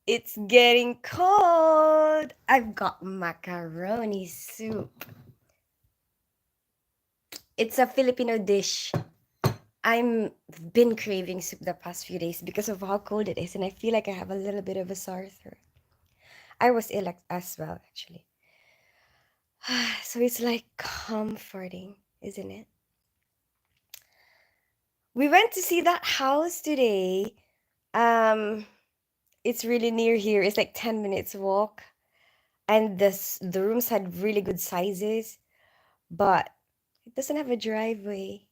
It's getting cold. I've got macaroni soup. It's a Filipino dish. I'm been craving soup the past few days because of how cold it is, and I feel like I have a little bit of a sore throat. I was ill as well, actually. So it's like comforting, isn't it? We went to see that house today. Um, it's really near here. It's like 10 minutes walk, and the rooms had really good sizes, but it doesn't have a driveway,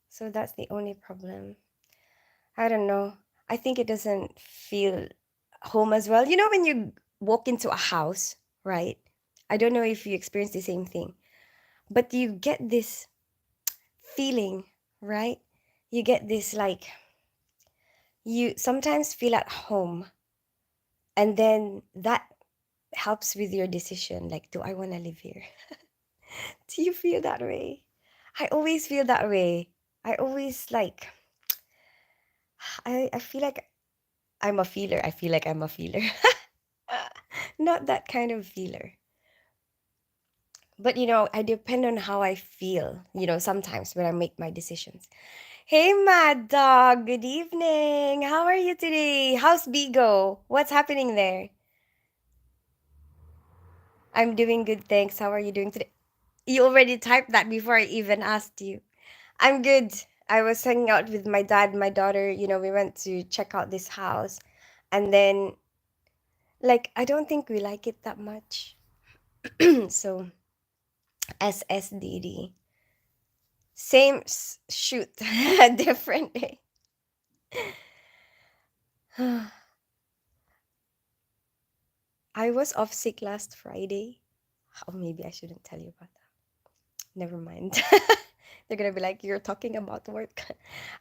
so that's the only problem. I don't know. I think it doesn't feel home as well. You know, when you walk into a house, right? I don't know if you experience the same thing, but you get this feeling, right? You get this like you sometimes feel at home, and then that helps with your decision. Like, do I want to live here? Do you feel that way? I always feel that way. I always like, I feel like I'm a feeler. I feel like I'm a feeler. Not that kind of feeler. But I depend on how I feel, sometimes when I make my decisions. Hey, Mad Dog, good evening. How are you today? How's Bigo? What's happening there? I'm doing good, thanks. How are you doing today? You already typed that before I even asked you. I'm good. I was hanging out with my dad, my daughter. We went to check out this house. And then, like, I don't think we like it that much. So, SSDD. Same shoot, different day. I was off sick last Friday. Oh, maybe I shouldn't tell you about that. Never mind. They're gonna be like, you're talking about work.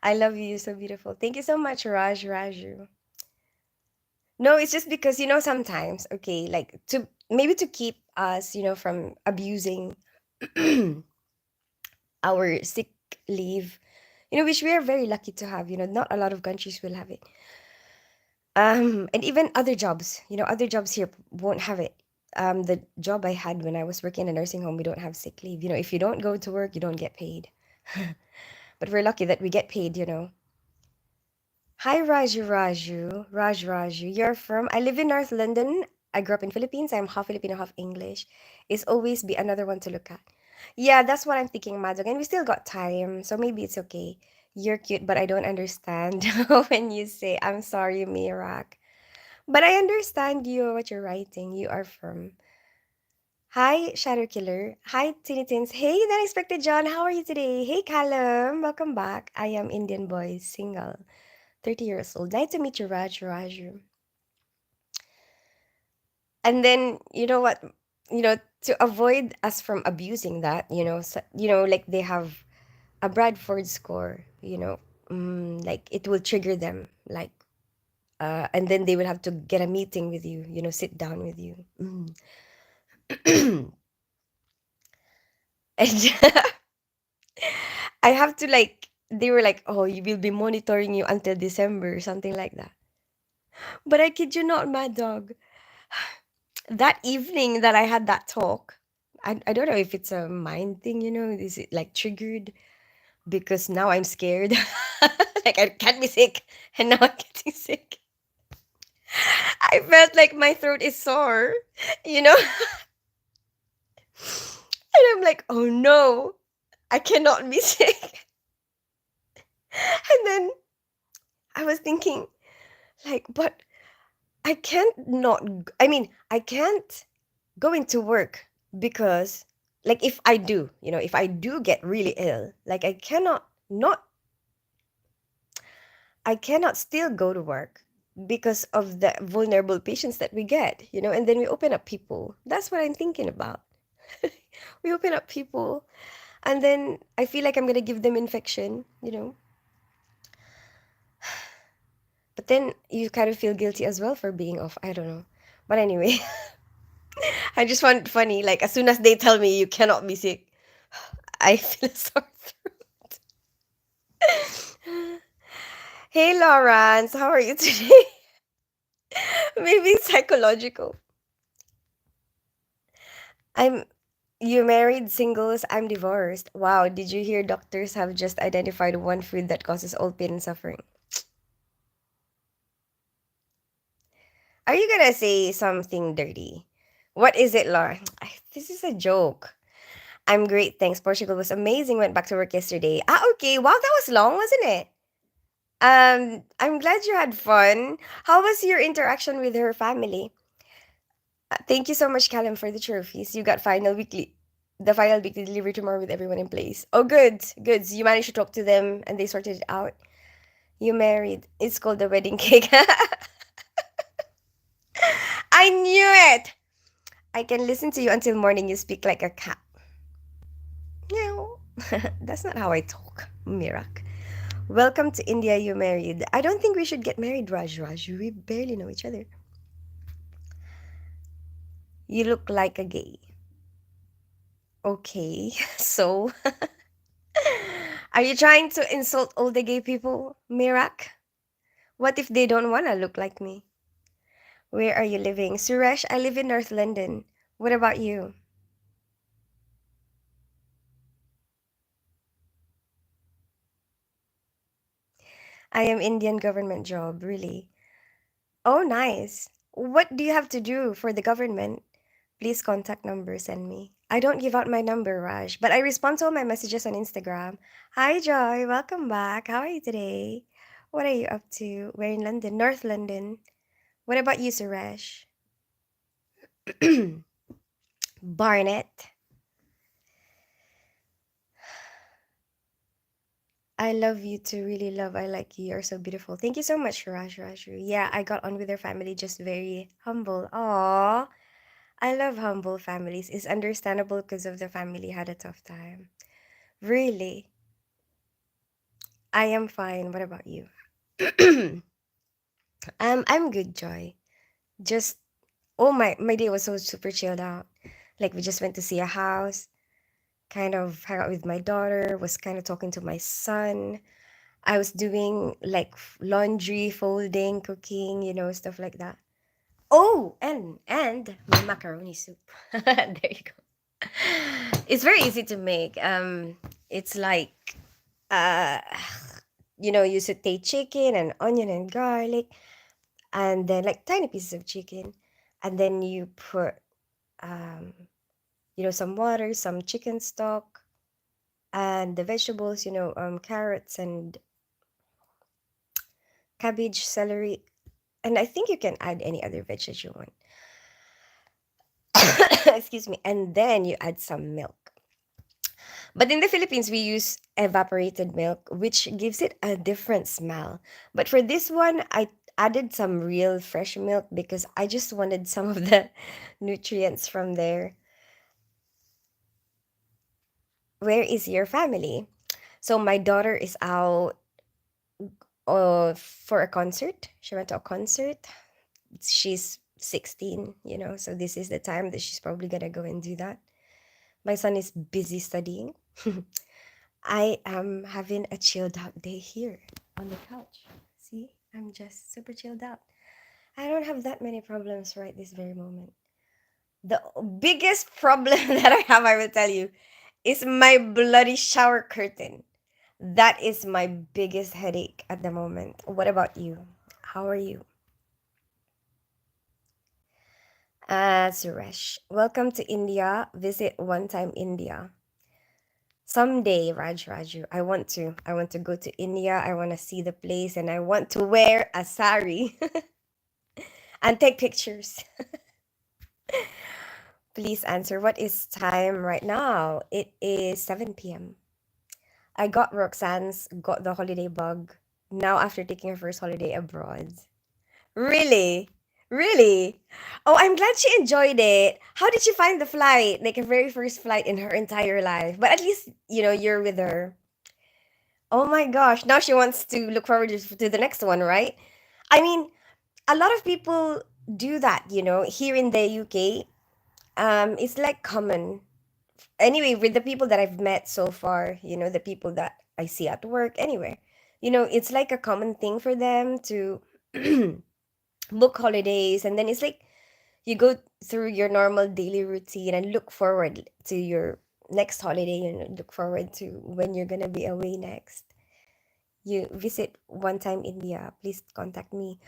I love you. You're so beautiful. Thank you so much, Raju. No, it's just because sometimes, okay, like to maybe to keep us, from abusing our sick leave, which we are very lucky to have. Not a lot of countries will have it. And even other jobs, other jobs here won't have it. The job I had when I was working in a nursing home, we don't have sick leave. If you don't go to work, you don't get paid. But we're lucky that we get paid. Hi, Raju. You're from, I live in North London. I grew up in Philippines. I'm half Filipino, half English. It's always be another one to look at. Yeah, that's what I'm thinking, Madog. And we still got time, so maybe it's okay. You're cute, but I don't understand when you say, I'm sorry, Mirak. But I understand you, what you're writing. You are from. Hi, Shadow Killer. Hi, Tiny Tins. Hey, the unexpected John. How are you today? Hey, Callum. Welcome back. I am Indian boy, single, 30 years old. Nice to meet you, Raju. And then, you know what? To avoid us from abusing that, like they have a Bradford score, like it will trigger them, like, and then they will have to get a meeting with you, sit down with you. And I have to like they were like, "Oh, we will be monitoring you until December," something like that. But I kid you not, Mad Dog. That evening that I had that talk, I don't know if it's a mind thing, is it like triggered because now I'm scared. Like I can't be sick and now I'm getting sick. I felt like my throat is sore, you know? And I'm like, "Oh no, I cannot be sick." And then I was thinking like, but I can't not I mean, I can't go into work because like if I do get really ill, like I cannot still go to work because of the vulnerable patients that we get, and then we open up people. That's what I'm thinking about. We open up people and then I feel like I'm going to give them infection. But then you kind of feel guilty as well for being off. I don't know. But anyway, I just find it funny. Like as soon as they tell me you cannot be sick, I feel a sore throat. Hey Lawrence, how are you today? Maybe it's psychological. I'm You married singles, I'm divorced. Wow, did you hear doctors have just identified one food that causes all pain and suffering? Are you gonna say something dirty? What is it, Laura? This is a joke. I'm great, thanks. Portugal was amazing. Went back to work yesterday. Ah, okay. Wow, that was long, wasn't it? I'm glad you had fun. How was your interaction with her family? Thank you so much, Callum, for the trophies. You got the final weekly delivery tomorrow with everyone in place. Oh, good, good. So you managed to talk to them and they sorted it out. You married. It's called the wedding cake. I knew it. I can listen to you until morning. You speak like a cat. No, that's not how I talk, Mirak. Welcome to India. You married. I don't think we should get married, Raj. We barely know each other. You look like a gay. Okay, so are you trying to insult all the gay people, Mirak? What if they don't want to look like me? Where are you living? Suresh, I live in North London. What about you? I am Indian government job, really. Oh, nice. What do you have to do for the government? Please contact number send me. I don't give out my number, Raj, but I respond to all my messages on Instagram. Hi, Joy. Welcome back. How are you today? What are you up to? We're in London, North London. What about you, Suresh? Barnett. I love you too. Really love. I like you. You're so beautiful. Thank you so much, Raju. Yeah, I got on with their family. Just very humble. Aww. I love humble families. It's understandable because of the family had a tough time. Really. I am fine. What about you? I'm good, Joy. Just my day was so super chilled out. Like we just went to see a house, kind of hang out with my daughter, was kind of talking to my son. I was doing like laundry, folding, cooking, stuff like that. Oh, and my macaroni soup. There you go. It's very easy to make. It's like uh you saute chicken and onion and garlic and then like tiny pieces of chicken and then you put um some water, some chicken stock and the vegetables, carrots and cabbage, celery, and I think you can add any other veg that you want. Excuse me. And then you add some milk. But in the Philippines, we use evaporated milk, which gives it a different smell. But for this one, I added some real fresh milk because I just wanted some of the nutrients from there. Where is your family? So my daughter is out for a concert. She went to a concert. She's 16, so this is the time that she's probably gonna go and do that. My son is busy studying. I am having a chilled out day here on the couch. See, I'm just super chilled out. I don't have that many problems right this very moment. The biggest problem that I have, I will tell you, is my bloody shower curtain. That is my biggest headache at the moment. What about you? How are you? Suresh, welcome to India. Visit one time India. Someday, Raju, I want to go to India. I want to see the place and I want to wear a sari and take pictures. Please answer. What is time right now? It is 7 p.m. I got Roxanne's got the holiday bug now after taking her first holiday abroad. Really? Really? Oh, I'm glad she enjoyed it. How did she find the flight? Like a very first flight in her entire life. But at least, you're with her. Oh my gosh. Now she wants to look forward to the next one, right? I mean, a lot of people do that, here in the UK. It's like common. Anyway, with the people that I've met so far, the people that I see at work, anywhere, it's like a common thing for them to book holidays, and then it's like you go through your normal daily routine and look forward to your next holiday and look forward to when you're gonna be away next. You visit one time India, please contact me.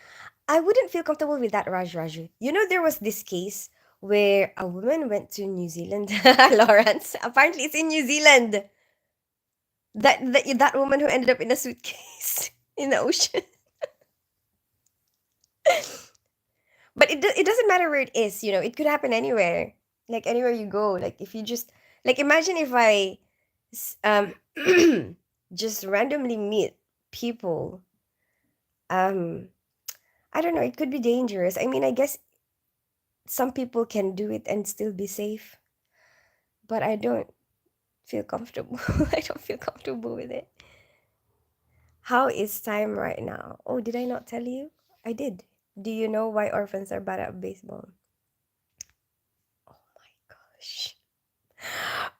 I wouldn't feel comfortable with that, Raju. You know, there was this case where a woman went to New Zealand. Lawrence, apparently it's in New Zealand. That woman who ended up in a suitcase in the ocean. But it doesn't matter where it is, you know, it could happen anywhere. Like anywhere you go. Like if you just like imagine if I just randomly meet people. Um I don't know, it could be dangerous. I mean, I guess some people can do it and still be safe, but I don't feel comfortable. I don't feel comfortable with it. How is time right now? Oh, did I not tell you? I did. Do you know why orphans are bad at baseball? Oh my gosh.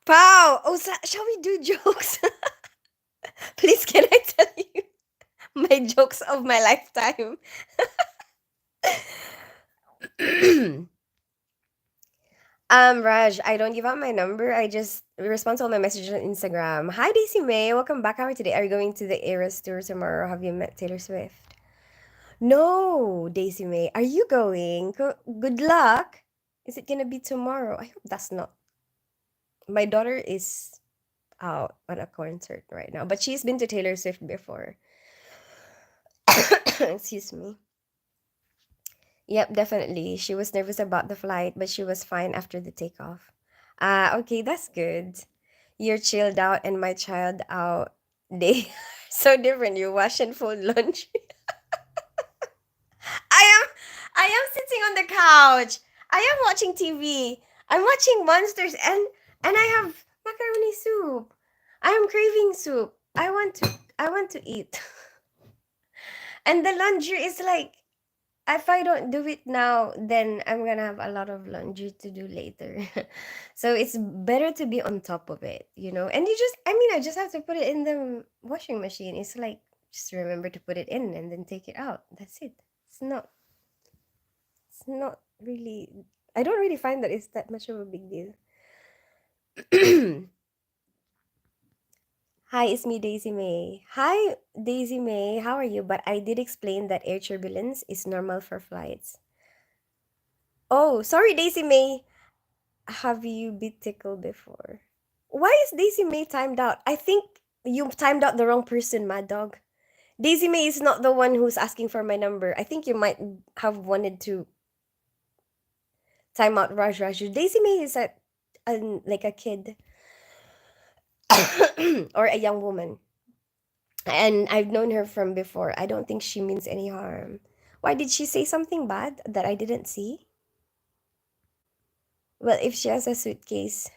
Pow! Oh, shall we do jokes? Please, can I tell you my jokes of my lifetime? Raj, I don't give out my number. I just respond to all my messages on Instagram. Hi, Daisy May. Welcome back. How are you today? Are you going to the Eras tour tomorrow? Have you met Taylor Swift? No, Daisy May. Are you going? Good luck. Is it gonna be tomorrow? I hope that's not. My daughter is out on a concert right now, but she's been to Taylor Swift before. Excuse me. Yep, definitely. She was nervous about the flight, but she was fine after the takeoff. Okay, that's good. You're chilled out and my child out. They so different. You wash and fold laundry. I am I am sitting on the couch. I am watching TV. I'm watching Monsters and I have macaroni soup. I am craving soup. I want to eat. And the laundry is like if I don't do it now, then I'm gonna have a lot of laundry to do later. So it's better to be on top of it, you know? And I mean, I just have to put it in the washing machine. It's like, just remember to put it in and then take it out. That's it. It's not, it's not really, I don't really find that it's that much of a big deal. Hi, it's me, Daisy May. Hi, Daisy May. How are you? But I did explain that air turbulence is normal for flights. Oh, sorry, Daisy May. Have you been tickled before? Why is Daisy May timed out? I think you timed out the wrong person, Mad Dog. Daisy May is not the one who's asking for my number. I think you might have wanted to time out Raju. Daisy May is like a kid or a young woman. And I've known her from before. I don't think she means any harm. Why did she say something bad that I didn't see? Well, if she has a suitcase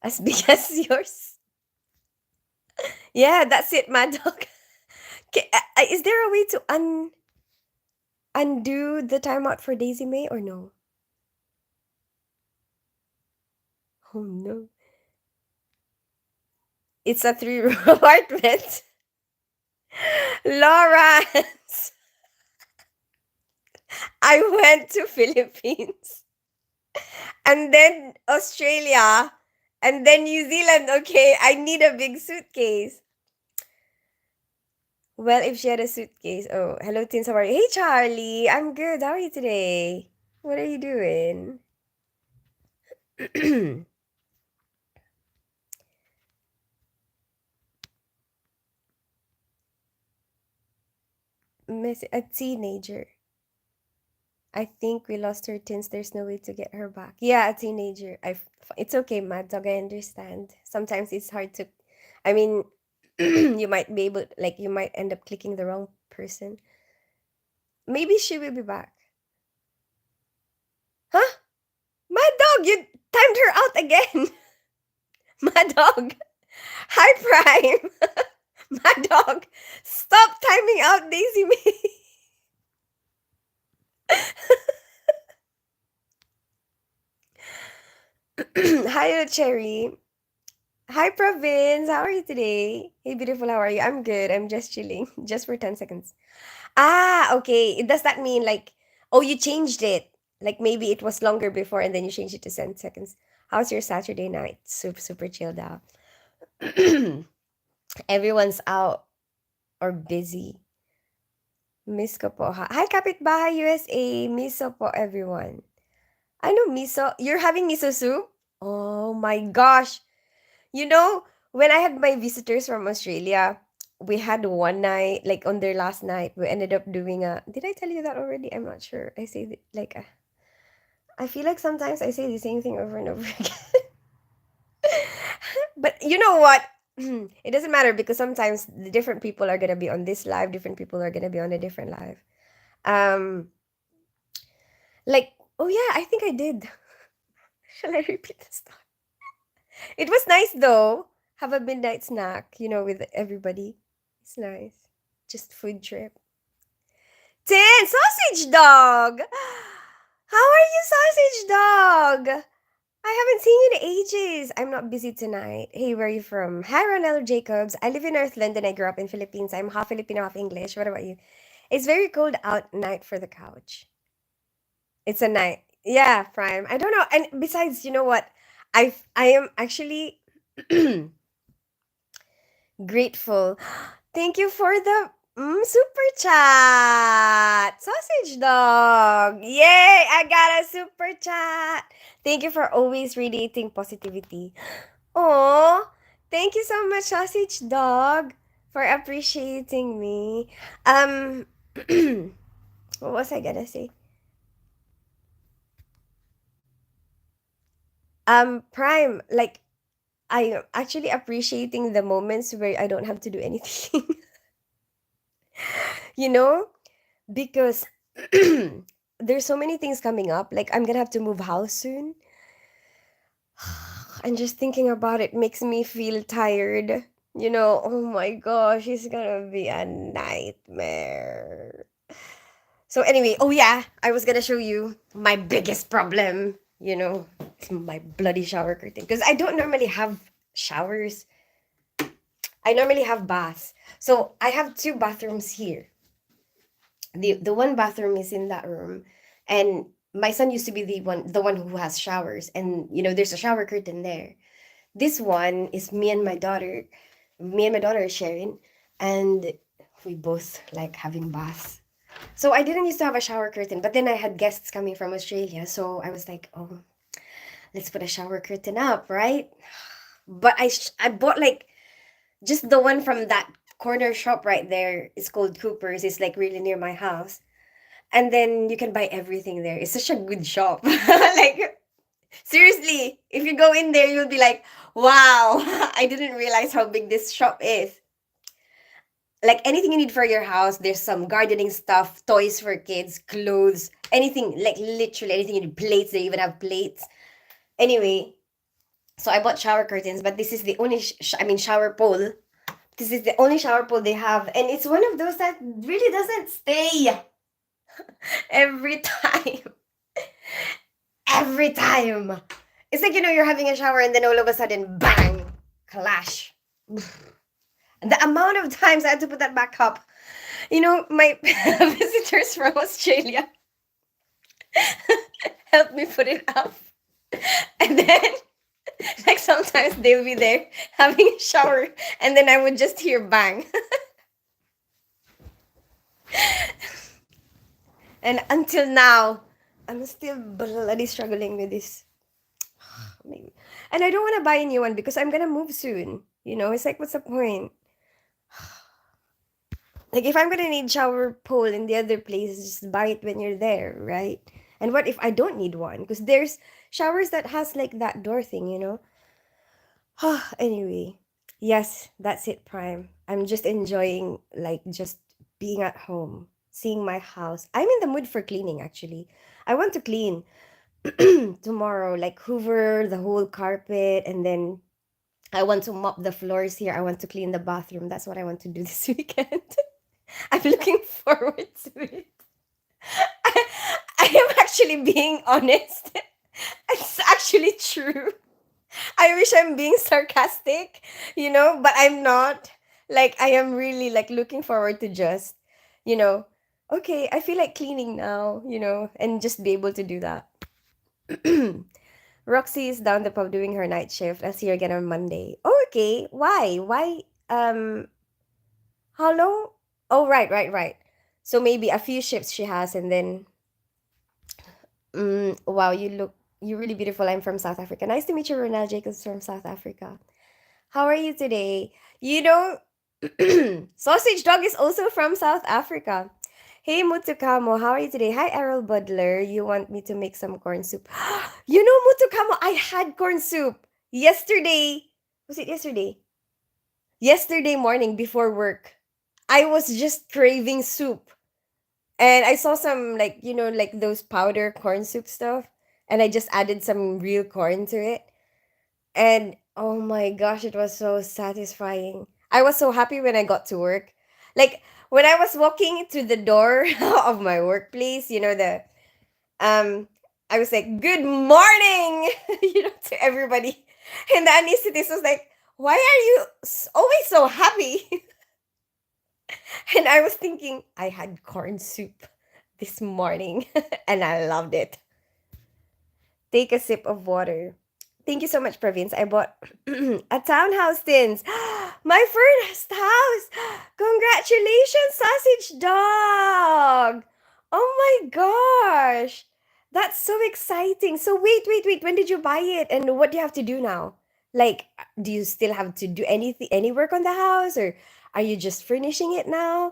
as big as yours. Yeah, that's it, Mad Dog. Is there a way to undo the timeout for Daisy May or no? Oh no. It's a three-room apartment. Lawrence, I went to Philippines and then Australia and then New Zealand. Okay, I need a big suitcase. Well, if she had a suitcase. Oh, hello, Teens. How are you? Hey, Charlie. I'm good. How are you today? What are you doing? A teenager. I think we lost her since there's no way to get her back. Yeah, a teenager. It's okay, Mad Dog. I understand. Sometimes it's hard to. I mean, you might be able, like, you might end up clicking the wrong person. Maybe she will be back. Huh? Mad Dog, you timed her out again. Mad Dog. Hi, Prime. Mad Dog. Stop timing out Daisy May. Hi, Cherry. Hi, Province. How are you today? Hey, beautiful. How are you? I'm good. I'm just chilling, just for 10 seconds. Ah, okay. Does that mean like, oh, you changed it? Like maybe it was longer before and then you changed it to 10 seconds. How's your Saturday night? Super, super chilled out. Everyone's out or busy. Miss ko po. Hi, Kapitbahay USA. Miss ko po, everyone. I know miso. You're having miso soup? Oh my gosh. You know, when I had my visitors from Australia, we had one night, like on their last night, we ended up doing a. Did I tell you that already? I'm not sure. I feel like sometimes I say the same thing over and over again. But you know what? It doesn't matter because sometimes the different people are gonna be on this live, different people are gonna be on a different live. Um, like, oh yeah, I think I did. Shall I repeat this? It was nice though. Have a midnight snack, with everybody. It's nice. Just food trip. 10! Sausage dog! How are you, sausage dog? I haven't seen you in ages. I'm not busy tonight. Hey, where are you from? Hi, Ronello Jacobs. I live in North London. I grew up in Philippines. I'm half Filipino, half English. What about you? It's very cold out night for the couch. It's a night. Yeah, Prime. I don't know. And besides, you know what? I am actually grateful. Thank you for the super chat. Sausage dog. Yay, I got a super chat. Thank you for always radiating positivity. Oh, thank you so much, sausage dog, for appreciating me. Um what was I gonna say? Prime, like I am actually appreciating the moments where I don't have to do anything. you know? Because there's so many things coming up. Like I'm gonna have to move house soon. And just thinking about it makes me feel tired. Oh my gosh, it's gonna be a nightmare. So anyway, oh yeah, I was gonna show you my biggest problem. It's my bloody shower curtain. Because I don't normally have showers. I normally have baths. So I have two bathrooms here. The one bathroom is in that room, and my son used to be the one who has showers, and there's a shower curtain there. This one is me and my daughter are sharing, and we both like having baths. So I didn't used to have a shower curtain, but then I had guests coming from Australia, so I was like, oh, let's put a shower curtain up, right? But I bought like just the one from that corner shop right there. It's called Cooper's. It's like really near my house. And then you can buy everything there. It's such a good shop. Like seriously, if you go in there, you'll be like, "Wow, I didn't realize how big this shop is." Like anything you need for your house, there's some gardening stuff, toys for kids, clothes, anything, like literally anything you need, plates, they even have plates. Anyway, so I bought shower curtains, but this is the only shower pole. This is the only shower pole they have, and it's one of those that really doesn't stay every time. Every time. It's like, you're having a shower and then all of a sudden, bang, clash. And the amount of times I had to put that back up. My visitors from Australia helped me put it up. And then, like, sometimes they'll be there having a shower, and then I would just hear bang. And until now, I'm still bloody struggling with this. Maybe. And I don't want to buy a new one because I'm gonna move soon. It's like, what's the point? Like, if I'm gonna need shower pole in the other place, just buy it when you're there, right? And what if I don't need one? Because there's showers that has like that door thing. Anyway, yes, that's it, Prime. I'm just enjoying like just being at home, seeing my house. I'm in the mood for cleaning actually. I want to clean tomorrow, like hoover the whole carpet, and then I want to mop the floors here. I want to clean the bathroom. That's what I want to do this weekend. I'm looking forward to it. I, I am actually being honest. It's actually true. I wish I'm being sarcastic, but I'm not. Like, I am really like looking forward to just, you know, okay, I feel like cleaning now, and just be able to do that. Roxy is down the pub doing her night shift. I'll see her again on Monday. Oh, okay. Why? Why? How long? Oh, right, right, right. So maybe a few shifts she has, and then, wow, you're really beautiful. I'm from South Africa. Nice to meet you, Ronald Jacobs from South Africa. How are you today? You know, Sausage Dog is also from South Africa. Hey, Mutukamo, how are you today? Hi, Errol Butler. You want me to make some corn soup? Mutukamo, I had corn soup yesterday. Was it yesterday? Yesterday morning before work. I was just craving soup. And I saw some, like, like those powder corn soup stuff. And I just added some real corn to it. And oh my gosh, it was so satisfying. I was so happy when I got to work. Like, when I was walking to the door of my workplace, um I was like, "Good morning," to everybody. And the anesthetist was like, "Why are you always so happy?" And I was thinking, I had corn soup this morning and I loved it. Take a sip of water. Thank you so much, Province. I bought a townhouse since my first house. Congratulations, sausage dog. Oh my gosh. That's so exciting. So wait, wait, wait. When did you buy it? And what do you have to do now? Like, do you still have to do any work on the house, or are you just furnishing it now?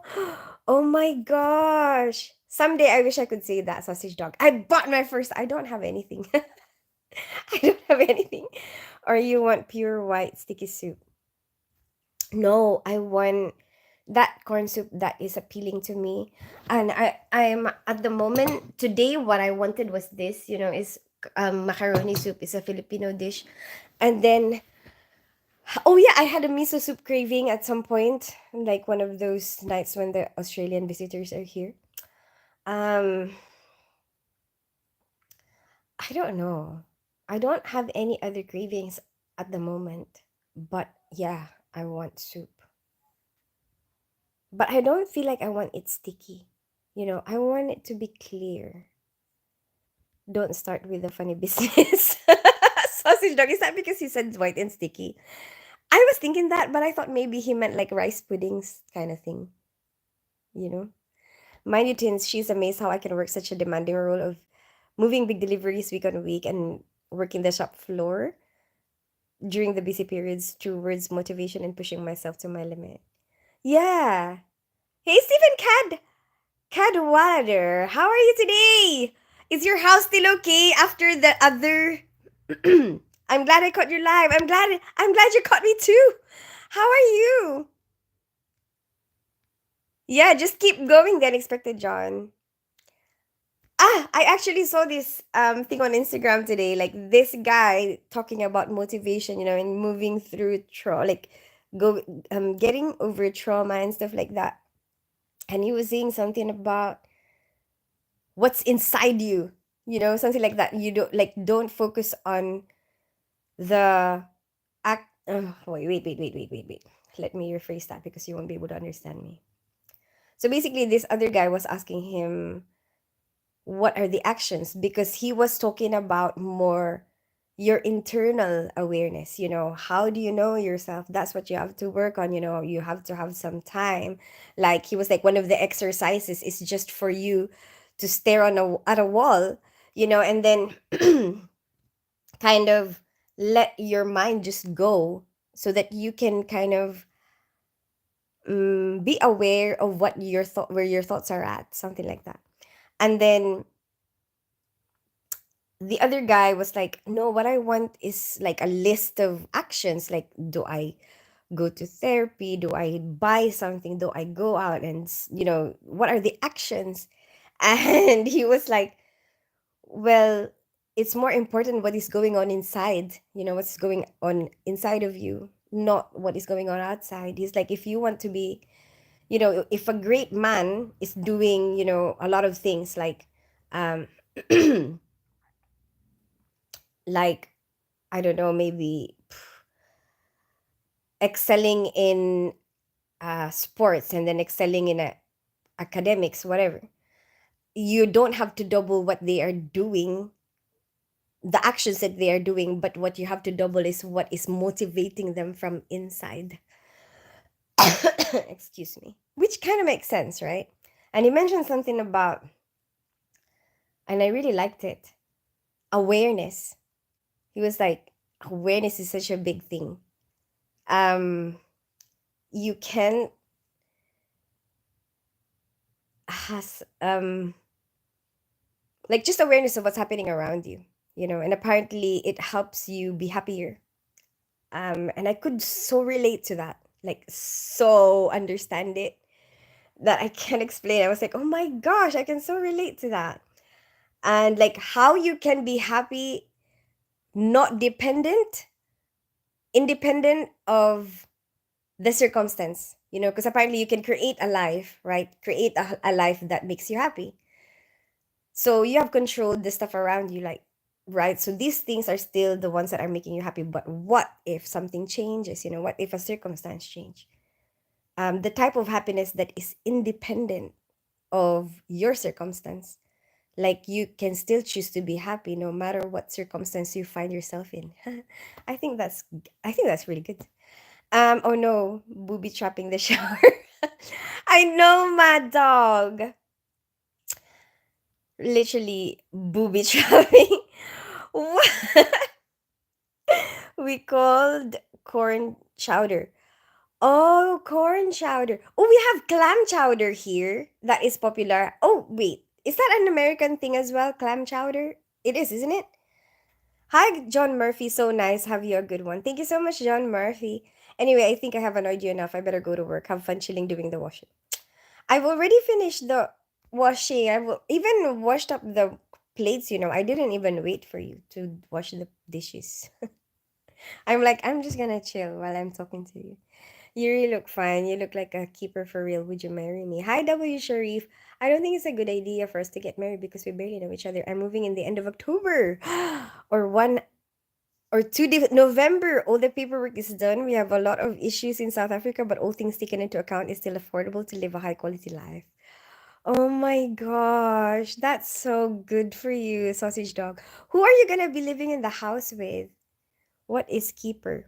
Oh my gosh. Someday I wish I could say that, sausage dog. I bought my first. I don't have anything. I don't have anything. Or you want pure white sticky soup? No, I want that corn soup that is appealing to me. And I'm at the moment today what I wanted was this, is macaroni soup. It's a Filipino dish. And then, oh yeah, I had a miso soup craving at some point, like one of those nights when the Australian visitors are here. Um I don't know. I don't have any other cravings at the moment. But yeah, I want soup. But I don't feel like I want it sticky. I want it to be clear. Don't start with the funny business. Sausage dog. Is that because he said white and sticky? I was thinking that, but I thought maybe he meant like rice puddings kind of thing. You know? Mind you, Tins, she's amazed how I can work such a demanding role of moving big deliveries week on week and working the shop floor during the busy periods towards motivation and pushing myself to my limit. Yeah. Hey, Stephen Cadwallader, how are you today? Is your house still okay after the other? I'm glad I caught your live. I'm glad you caught me too. How are you? Yeah, just keep going. The unexpected, John. I actually saw this thing on Instagram today. Like this guy talking about motivation, and moving through like go getting over trauma and stuff like that. And he was saying something about what's inside you, something like that. You don't focus on the act. Wait. Let me rephrase that because you won't be able to understand me. So basically, this other guy was asking him what are the actions, because he was talking about more your internal awareness. How do you know yourself? That's what you have to work on. You have to have some time. Like, he was like, one of the exercises is just for you to stare at a wall, and then kind of let your mind just go, so that you can kind of be aware of where your thoughts are at, something like that. And then the other guy was like, no, what I want is like a list of actions. Like, do I go to therapy? Do I buy something? Do I go out? And what are the actions? And he was like, well, it's more important what is going on inside, what's going on inside of you, not what is going on outside. He's like, if you want to be, if a great man is doing, a lot of things like, um like, I don't know, maybe excelling in sports and then excelling in academics, whatever. You don't have to double what they are doing, the actions that they are doing, but what you have to double is what is motivating them from inside. Excuse me. Which kind of makes sense, right? And he mentioned something about, and I really liked it, awareness. He was like, awareness is such a big thing. Um, you can has like just awareness of what's happening around you, and apparently it helps you be happier. And I could so relate to that, like so understand it that I can't explain. I was like, oh my gosh, I can so relate to that. And like how you can be happy, not independent of the circumstance, because apparently you can create a life, right? Create a life that makes you happy. So you have controlled the stuff around you, like, right? So these things are still the ones that are making you happy. But what if something changes? What if a circumstance change? The type of happiness that is independent of your circumstance, like you can still choose to be happy no matter what circumstance you find yourself in. I think that's I think that's really good. Oh no, booby trapping the shower. I know, my dog. Literally booby trapping. What? We called corn chowder. Oh, corn chowder. Oh, we have clam chowder here. That is popular. Oh, wait. Is that an American thing as well? Clam chowder? It is, isn't it? Hi, John Murphy. So nice. Have you a good one. Thank you so much, John Murphy. Anyway, I think I have annoyed you enough. I better go to work. Have fun chilling doing the washing. I've already finished the washing. I've even washed up the plates. I didn't even wait for you to wash the dishes. I'm like, I'm just gonna chill while I'm talking to you. You really look fine. You look like a keeper for real. Would you marry me? Hi, W. Sharif. I don't think it's a good idea for us to get married because we barely know each other. I'm moving in the end of October or 1 or 2 November. All the paperwork is done. We have a lot of issues in South Africa, but all things taken into account, it's still affordable to live a high quality life. Oh my gosh, that's so good for you, sausage dog. Who are you gonna be living in the house with? What is keeper?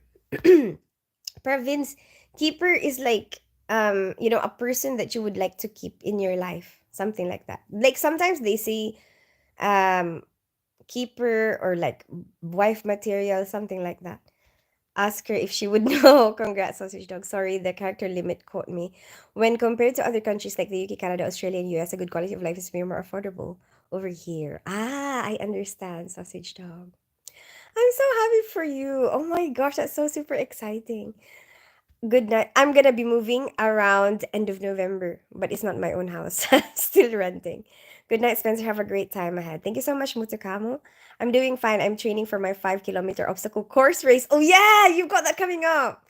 Province keeper is like a person that you would like to keep in your life, something like that. Like sometimes they say um keeper or like wife material, something like that. Ask her if she would know. Congrats, sausage dog. Sorry, the character limit caught me. When compared to other countries like the UK, Canada, Australia, and US, a good quality of life is way more affordable over here. Ah, I understand, sausage dog. I'm so happy for you. Oh my gosh, that's so super exciting. Good night. I'm gonna be moving around end of November, but it's not my own house. Still renting. Good night, Spencer. Have a great time ahead. Thank you so much, Mutukamo. I'm doing fine. I'm training for my 5 kilometer obstacle course race. Oh yeah, you've got that coming up.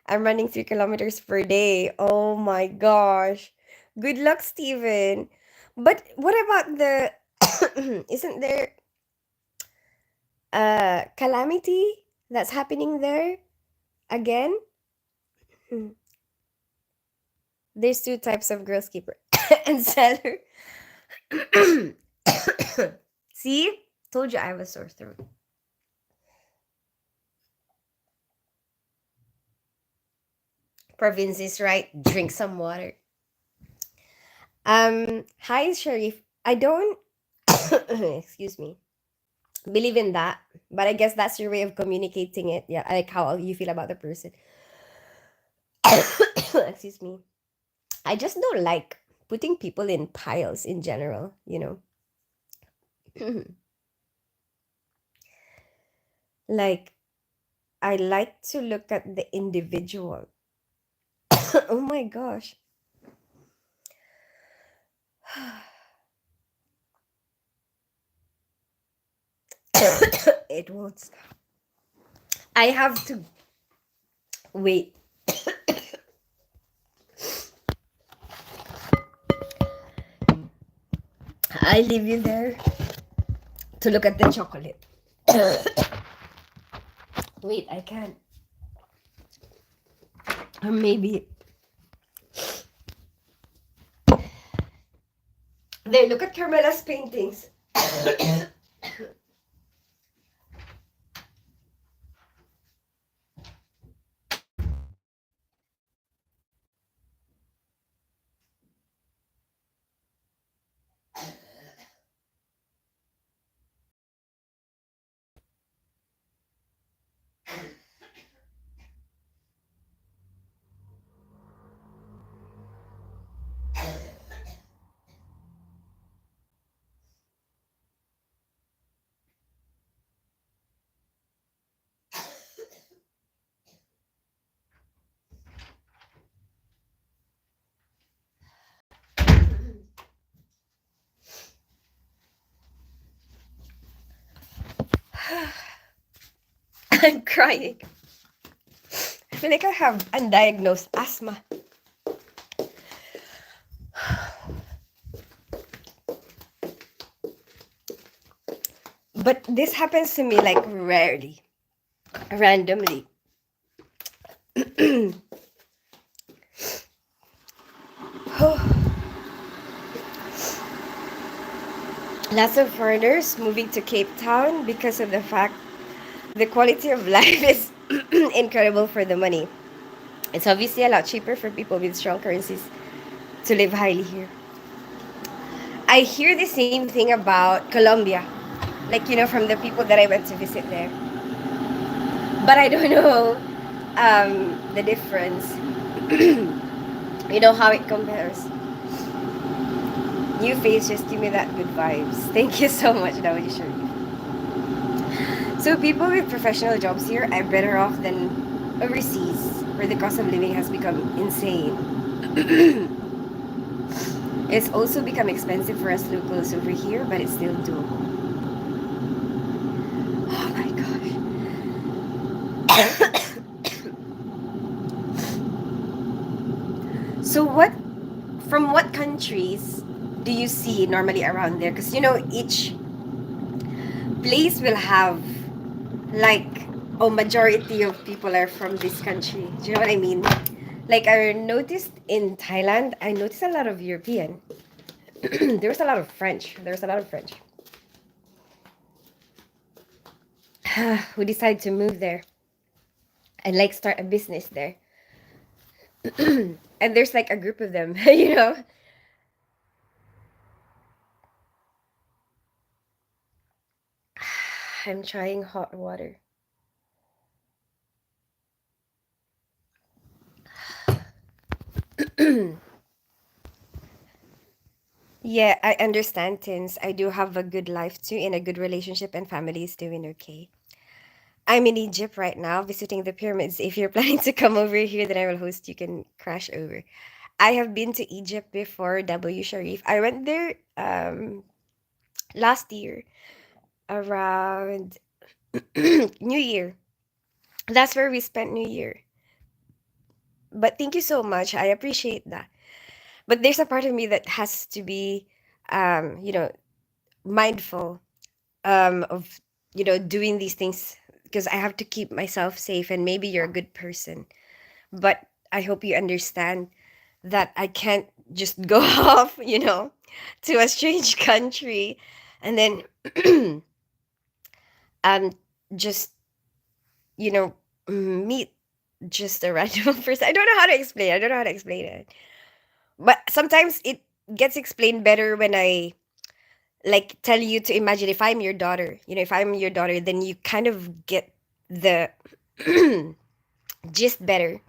I'm running 3 kilometers per day. Oh my gosh. Good luck, Steven. But what about the isn't there calamity that's happening there again? Hmm. There's two types of girl skipper and seller. See? Told you I have a sore throat. Province is right. Drink some water. Hi Sharif. I don't excuse me. Believe in that. But I guess that's your way of communicating it. Yeah, like how you feel about the person. Excuse me. I just don't like putting people in piles in general. Like I like to look at the individual. Oh my gosh. It won't stop. I have to wait. I leave you there to look at the chocolate. Wait, I can't. Or maybe there. Look at Carmela's paintings. I'm crying. I feel like I have undiagnosed asthma. But this happens to me like rarely, randomly. Lots of foreigners moving to Cape Town because of the fact the quality of life is incredible for the money. It's obviously a lot cheaper for people with strong currencies to live highly here. I hear the same thing about Colombia, like from the people that I went to visit there. But I don't know the difference. How it compares. New face, just give me that good vibes. Thank you so much, Dawadi Sharif. So people with professional jobs here are better off than overseas, where the cost of living has become insane. It's also become expensive for us locals over here, but it's still doable. Oh my gosh. So from what countries do you see normally around there? Because each place will have like a majority of people are from this country. Do you know what I mean? Like I noticed in Thailand, I noticed a lot of European. There was a lot of French. There was a lot of French who decided to move there and like start a business there. And there's like a group of them, I'm trying hot water. Yeah, I understand, Tins. I do have a good life too, in a good relationship, and family is doing okay. I'm in Egypt right now visiting the pyramids. If you're planning to come over here, then I will host you can crash over. I have been to Egypt before, W Sharif. I went there last year around New Year. That's where we spent New Year. But thank you so much. I appreciate that. But there's a part of me that has to be um, you know, mindful of doing these things because I have to keep myself safe, and maybe you're a good person, but I hope you understand that I can't just go off to a strange country and then um just you know meet just a random person. I don't know how to explain. I don't know how to explain it, but sometimes it gets explained better when I like tell you to imagine if I'm your daughter. If I'm your daughter, then you kind of get the gist better.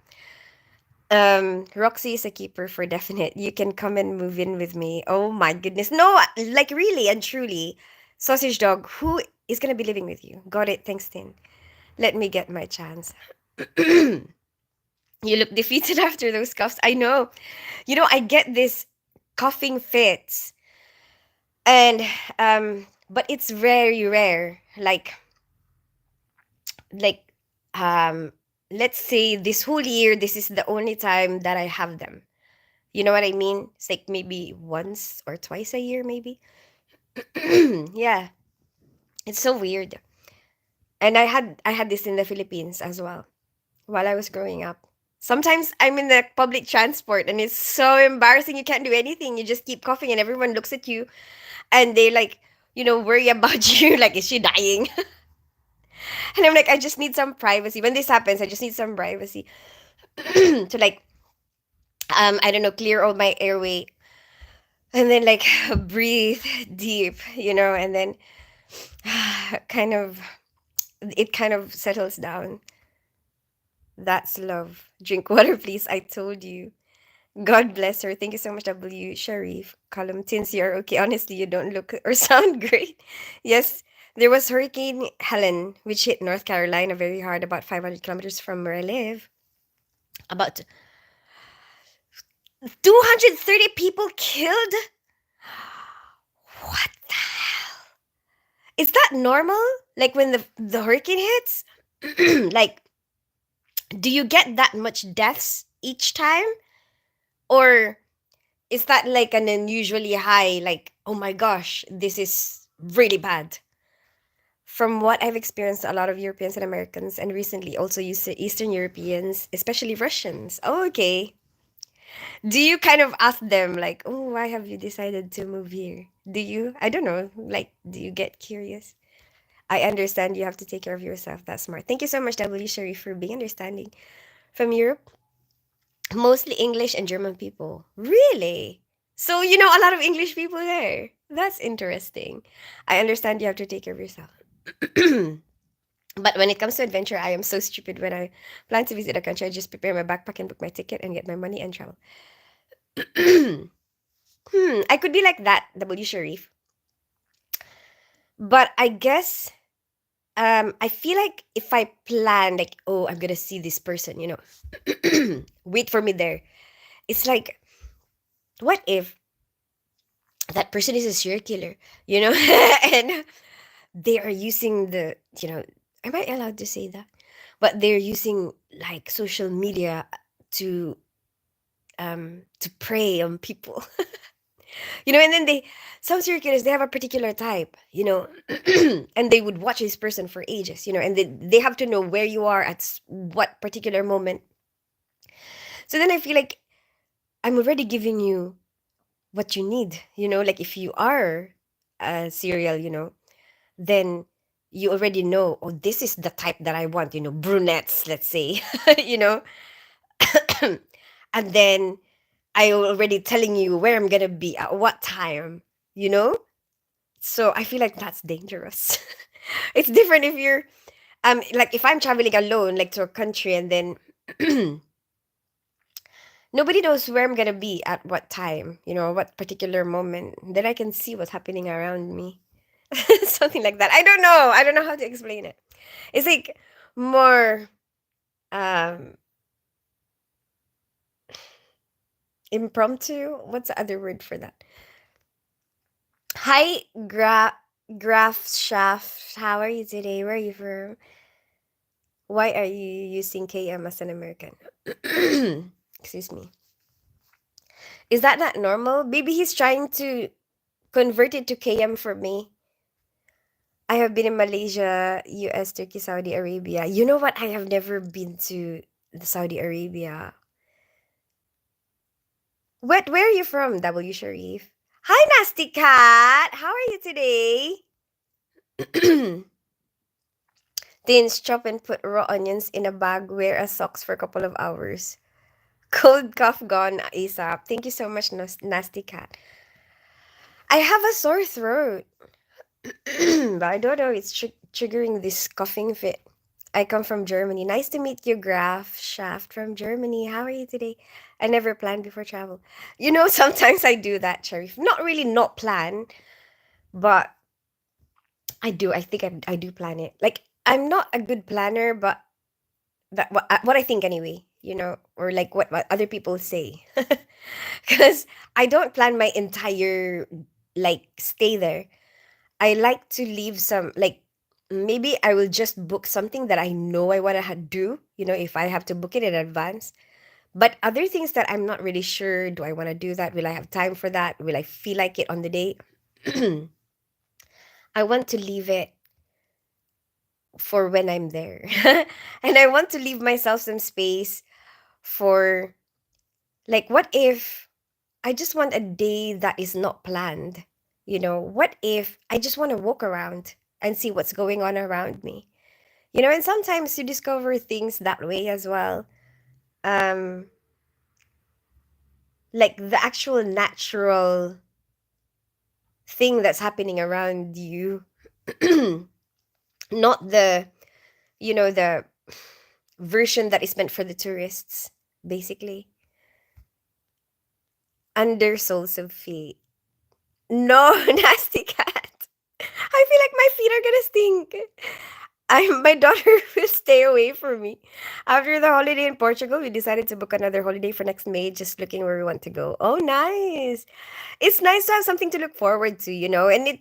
Roxy is a keeper for definite. You can come and move in with me. Oh my goodness. No, like really and truly. Sausage dog, who is gonna be living with you? Got it, thanks, Tin. Let me get my chance. You look defeated after those cuffs. I know. I get this coughing fits. And but it's very rare. Like um let's say this whole year, this is the only time that I have them. You know what I mean? It's like maybe once or twice a year, maybe. Yeah, it's so weird. And I had this in the Philippines as well while I was growing up. Sometimes I'm in the public transport and it's so embarrassing. You can't do anything. You just keep coughing and everyone looks at you and they like, worry about you. Like, is she dying? And I'm like, I just need some privacy. When this happens, I just need some privacy to like, I don't know, clear all my airway and then like breathe deep, and then kind of, it kind of settles down. That's love. Drink water, please. I told you. God bless her. Thank you so much, W. Sharif. Column Tins, you're okay. Honestly, you don't look or sound great. Yes, there was Hurricane Helen, which hit North Carolina very hard, about 500 kilometers from where I live. About 230 people killed? What the hell? Is that normal? Like when the hurricane hits? Like, do you get that much deaths each time? Or is that like an unusually high, like, oh my gosh, this is really bad? From what I've experienced, a lot of Europeans and Americans, and recently also Eastern Europeans, especially Russians. Oh, okay. Do you kind of ask them, like, oh, why have you decided to move here? Do you? I don't know. Like, do you get curious? I understand you have to take care of yourself. That's smart. Thank you so much, W. Sharif, for being understanding. From Europe, mostly English and German people. Really? So, a lot of English people there. That's interesting. I understand you have to take care of yourself. But when it comes to adventure, I am so stupid. When I plan to visit a country, I just prepare my backpack and book my ticket and get my money and travel. I could be like that, W. Sharif. But I guess I feel like if I plan, like, oh, I'm gonna see this person, wait for me there. It's like, what if that person is a serial killer, and they are using am I allowed to say that? But they're using like social media to prey on people. And then some serial killers, they have a particular type, and they would watch this person for ages, and they have to know where you are at what particular moment. So then I feel like I'm already giving you what you need, like if you are a serial, then you already know, oh, this is the type that I want, brunettes, let's say, you know, and then I already telling you where I'm gonna be at what time, you know? So I feel like that's dangerous. It's different if you're like if I'm traveling alone, like to a country, and then nobody knows where I'm gonna be at what time, what particular moment. Then I can see what's happening around me. Something like that. I don't know. I don't know how to explain it. It's like more um impromptu. What's the other word for that? Hi, Graph Shaft. How are you today? Where are you from? Why are you using KM as an American? Excuse me. Is that not normal? Maybe he's trying to convert it to KM for me. I have been in Malaysia, US, Turkey, Saudi Arabia. You know what? I have never been to the Saudi Arabia. Where are you from, W. Sharif? Hi, Nasty Cat. How are you today? Tins, chop and put raw onions in a bag. Wear a socks for a couple of hours. Cold cough gone ASAP. Thank you so much, Nasty Cat. I have a sore throat, but I don't know. It's triggering this coughing fit. I come from Germany. Nice to meet you, Graf Shaft from Germany. How are you today? I never planned before travel. Sometimes I do that, Sharif. Not really not plan, but I do. I think I do plan it. Like, I'm not a good planner, but what I think anyway, or like what other people say. Because I don't plan my entire like stay there. I like to leave some like maybe I will just book something that I know I want to do, if I have to book it in advance. But other things that I'm not really sure, do I want to do that? Will I have time for that? Will I feel like it on the day? I want to leave it for when I'm there. And I want to leave myself some space for, like, what if I just want a day that is not planned? What if I just want to walk around and see what's going on around me? And sometimes you discover things that way as well. Um, like the actual natural thing that's happening around you, not the version that is meant for the tourists, basically. Under Souls of Fate. No, nasty cat. I feel like my feet are gonna stink. My daughter will stay away from me. After the holiday in Portugal, we decided to book another holiday for next May, just looking where we want to go. Oh, nice. It's nice to have something to look forward to, and it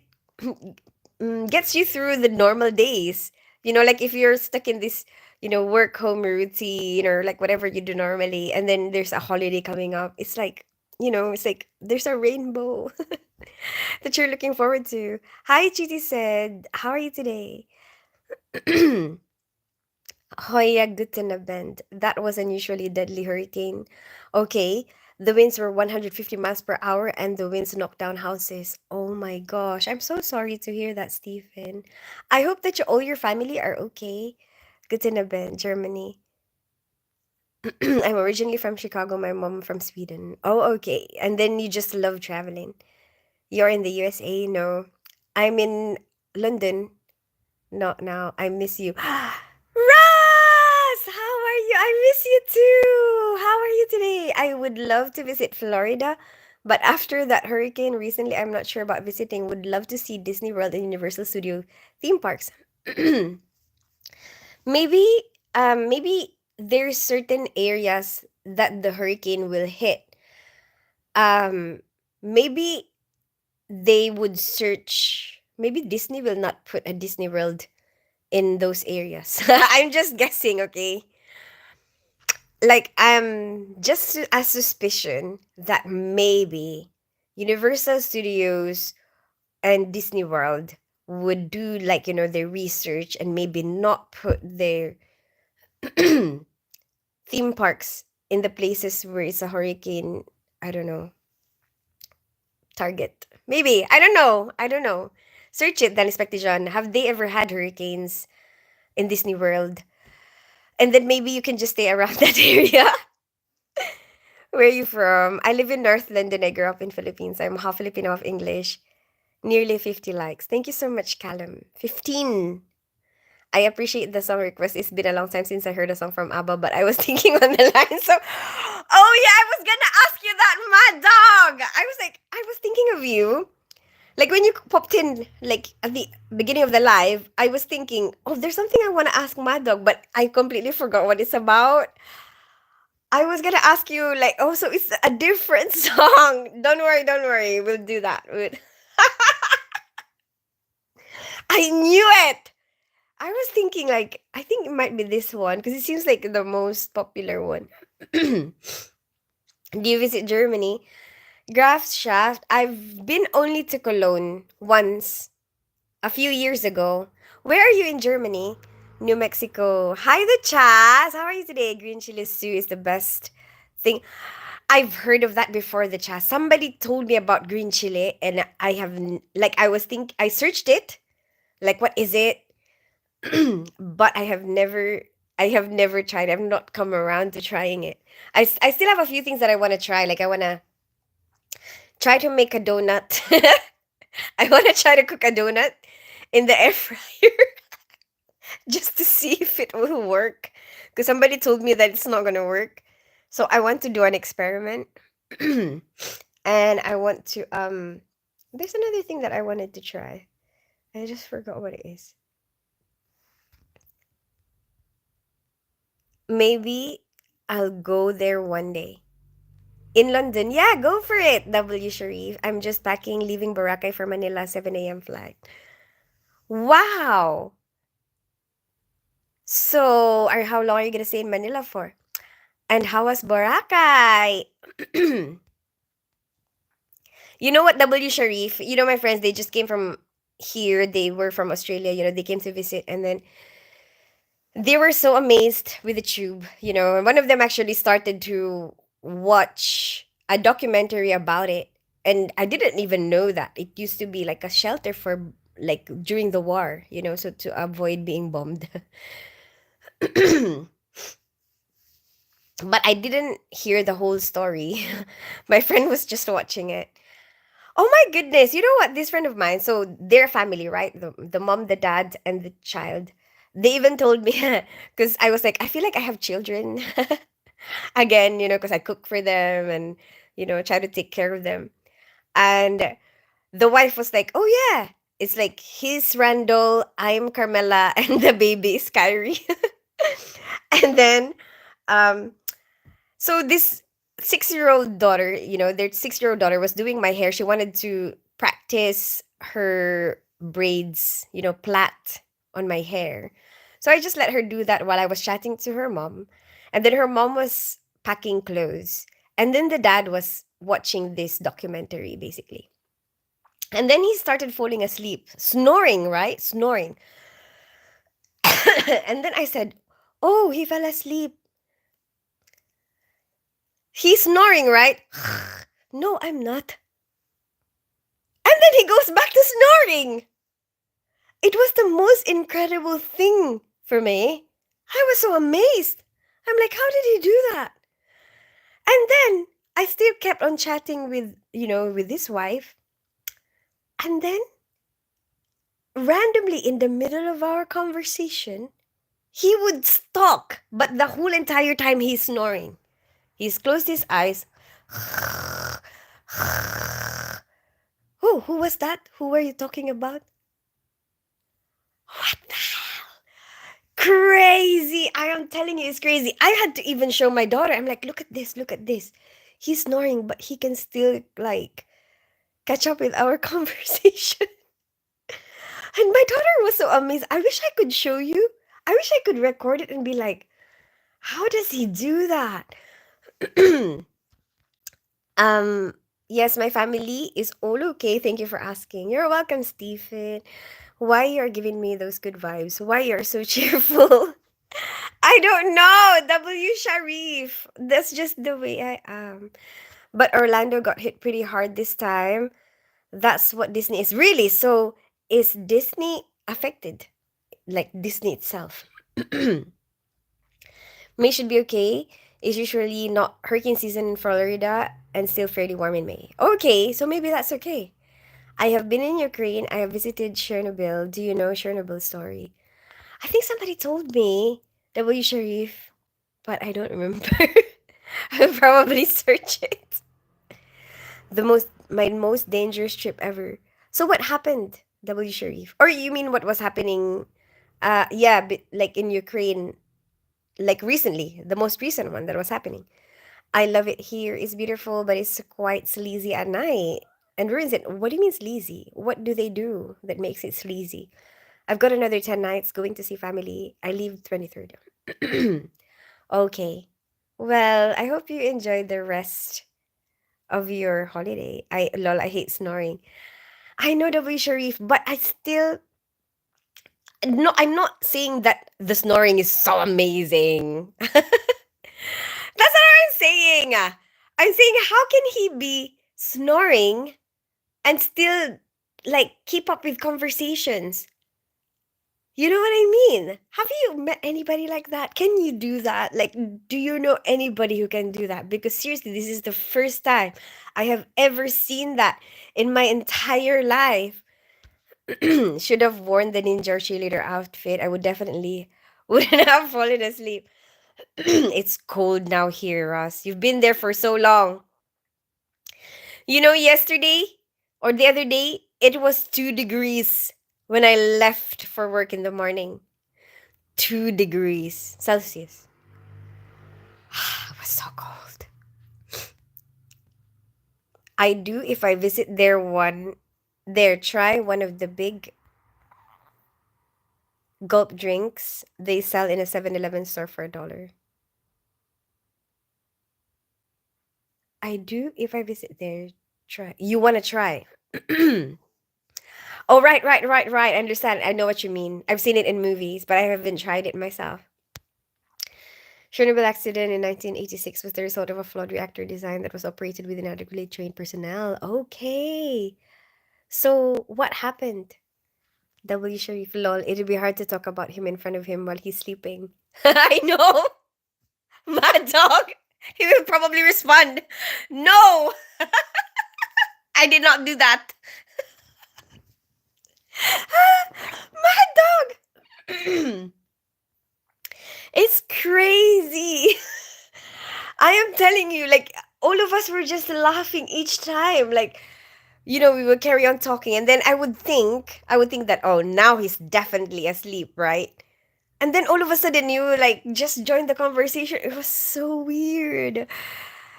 gets you through the normal days. Like if you're stuck in this, work home routine or like whatever you do normally, and then there's a holiday coming up, it's like there's a rainbow that you're looking forward to. Hi, Chiti said, how are you today? Hoya Bend. That was unusually deadly hurricane. Okay, the winds were 150 miles per hour and the winds knocked down houses. Oh my gosh, I'm so sorry to hear that, Stephen. I hope that all your family are okay. Bend, Germany. I'm originally from Chicago, my mom from Sweden. Oh, okay. And then you just love traveling. You're in the USA? No. I'm in London. Not now. I miss you. Ross! How are you? I miss you too. How are you today? I would love to visit Florida, but after that hurricane recently, I'm not sure about visiting. Would love to see Disney World and Universal Studio theme parks. maybe maybe there's certain areas that the hurricane will hit. Um maybe they would search, maybe Disney will not put a Disney World in those areas. I'm just guessing, okay? Like, I'm just a suspicion that maybe Universal Studios and Disney World would do, like, their research and maybe not put their theme parks in the places where it's a hurricane, I don't know, target. Maybe. I don't know. I don't know. Search it, Danny Spectijon. Have they ever had hurricanes in Disney World? And then maybe you can just stay around that area. Where are you from? I live in North London. I grew up in Philippines. I'm half Filipino, half English. Nearly 50 likes. Thank you so much, Callum. 15. I appreciate the song request. It's been a long time since I heard a song from ABBA, but I was thinking on the line. So, oh yeah, I was gonna ask you that, Mad Dog. I was thinking of you. Like when you popped in, like at the beginning of the live, I was thinking, oh, there's something I want to ask Mad Dog, but I completely forgot what it's about. I was gonna ask you, like, oh, so it's a different song. Don't worry. We'll do that. I knew it. I was thinking, like, I think it might be this one because it seems like the most popular one. Do you visit Germany? Graf Shaft. I've been only to Cologne once a few years ago. Where are you in Germany? New Mexico. Hi, the Chas. How are you today? Green chili stew is the best thing. I've heard of that before, the Chas. Somebody told me about green chili, and like, I searched it. Like, what is it? But I have never tried. I've not come around to trying it. I still have a few things that I want to try. Like, I want to try to make a donut. I want to try to cook a donut in the air fryer just to see if it will work. Because somebody told me that it's not going to work. So I want to do an experiment. And I want to there's another thing that I wanted to try. I just forgot what it is. Maybe I'll go there one day. In London. Yeah, go for it, W. Sharif. I'm just packing, leaving Boracay for Manila, 7 a.m. flight. Wow. So, how long are you gonna stay in Manila for? And how was Boracay? You know what, W. Sharif? My friends, they just came from here. They were from Australia. They came to visit. And then They were so amazed with the tube, and one of them actually started to watch a documentary about it. And I didn't even know that it used to be like a shelter for like during the war, so to avoid being bombed. But I didn't hear the whole story. My friend was just watching it. Oh my goodness. You know what? This friend of mine, so their family, right? The mom, the dad, and the child. They even told me, because I was like, I feel like I have children again, because I cook for them and, try to take care of them. And the wife was like, oh yeah, it's like he's Randall, I'm Carmela, and the baby is Kyrie. And then, um, so this 6-year old daughter, their 6-year old daughter was doing my hair. She wanted to practice her braids, plait on my hair. So I just let her do that while I was chatting to her mom. And then her mom was packing clothes. And then the dad was watching this documentary, basically. And then he started falling asleep, snoring, right? Snoring. And then I said, oh, he fell asleep. He's snoring, right? No, I'm not. And then he goes back to snoring. It was the most incredible thing for me. I was so amazed. I'm like, how did he do that? And then I still kept on chatting with his wife. And then randomly in the middle of our conversation, he would stop, but the whole entire time he's snoring. He's closed his eyes. Who was that? Who were you talking about? What the hell? Crazy. I am telling you, it's crazy. I had to even show my daughter. I'm like, look at this, look at this. He's snoring, but he can still like catch up with our conversation. And my daughter was so amazed. I wish I could show you. I wish I could record it and be like, how does he do that? um, yes, my family is all okay. Thank you for asking. You're welcome, Stephen. Why you're giving me those good vibes? Why you're so cheerful? I don't know. W Sharif. That's just the way I am. But Orlando got hit pretty hard this time. That's what Disney is. Really? So is Disney affected? Like Disney itself. May should be okay. It's usually not hurricane season in Florida and still fairly warm in May. Okay, so maybe that's okay. I have been in Ukraine. I have visited Chernobyl. Do you know Chernobyl's story? I think somebody told me W Sharif, but I don't remember. I'll probably search it. My most dangerous trip ever. So what happened, W Sharif? Or you mean what was happening? Yeah, like in Ukraine, like recently, the most recent one that was happening. I love it here. It's beautiful, but it's quite sleazy at night and ruins it. What do you mean sleazy? What do they do that makes it sleazy? I've got another 10 nights going to see family. I leave 23rd. Okay. Well, I hope you enjoyed the rest of your holiday. I hate snoring. I know W Sharif, but I still no, I'm not saying that the snoring is so amazing. That's not what I'm saying. I'm saying how can he be snoring and still like keep up with conversations? You know what I mean? Have you met anybody like that? Can you do that? Like, do you know anybody who can do that? Because seriously, this is the first time I have ever seen that in my entire life. Should have worn the ninja cheerleader outfit. I would definitely wouldn't have fallen asleep. It's cold now here, Ross. You've been there for so long. Yesterday or the other day, it was 2 degrees when I left for work in the morning. 2 degrees Celsius. It was so cold. I do if I visit try one of the big gulp drinks they sell in a 7-Eleven store for $1. I do if I visit there. Try. You want to try? Oh, right, right, right, right. I understand. I know what you mean. I've seen it in movies, but I haven't tried it myself. Chernobyl accident in 1986 was the result of a flawed reactor design that was operated with inadequately trained personnel. Okay. So what happened? W. Sharif, lol. It'd be hard to talk about him in front of him while he's sleeping. I know. Mad dog. He will probably respond, "No, I did not do that." Mad dog. It's crazy. I am telling you, like, all of us were just laughing each time. Like, we would carry on talking, and then I would think that, oh, now he's definitely asleep, right? And then all of a sudden, you like just joined the conversation. It was so weird.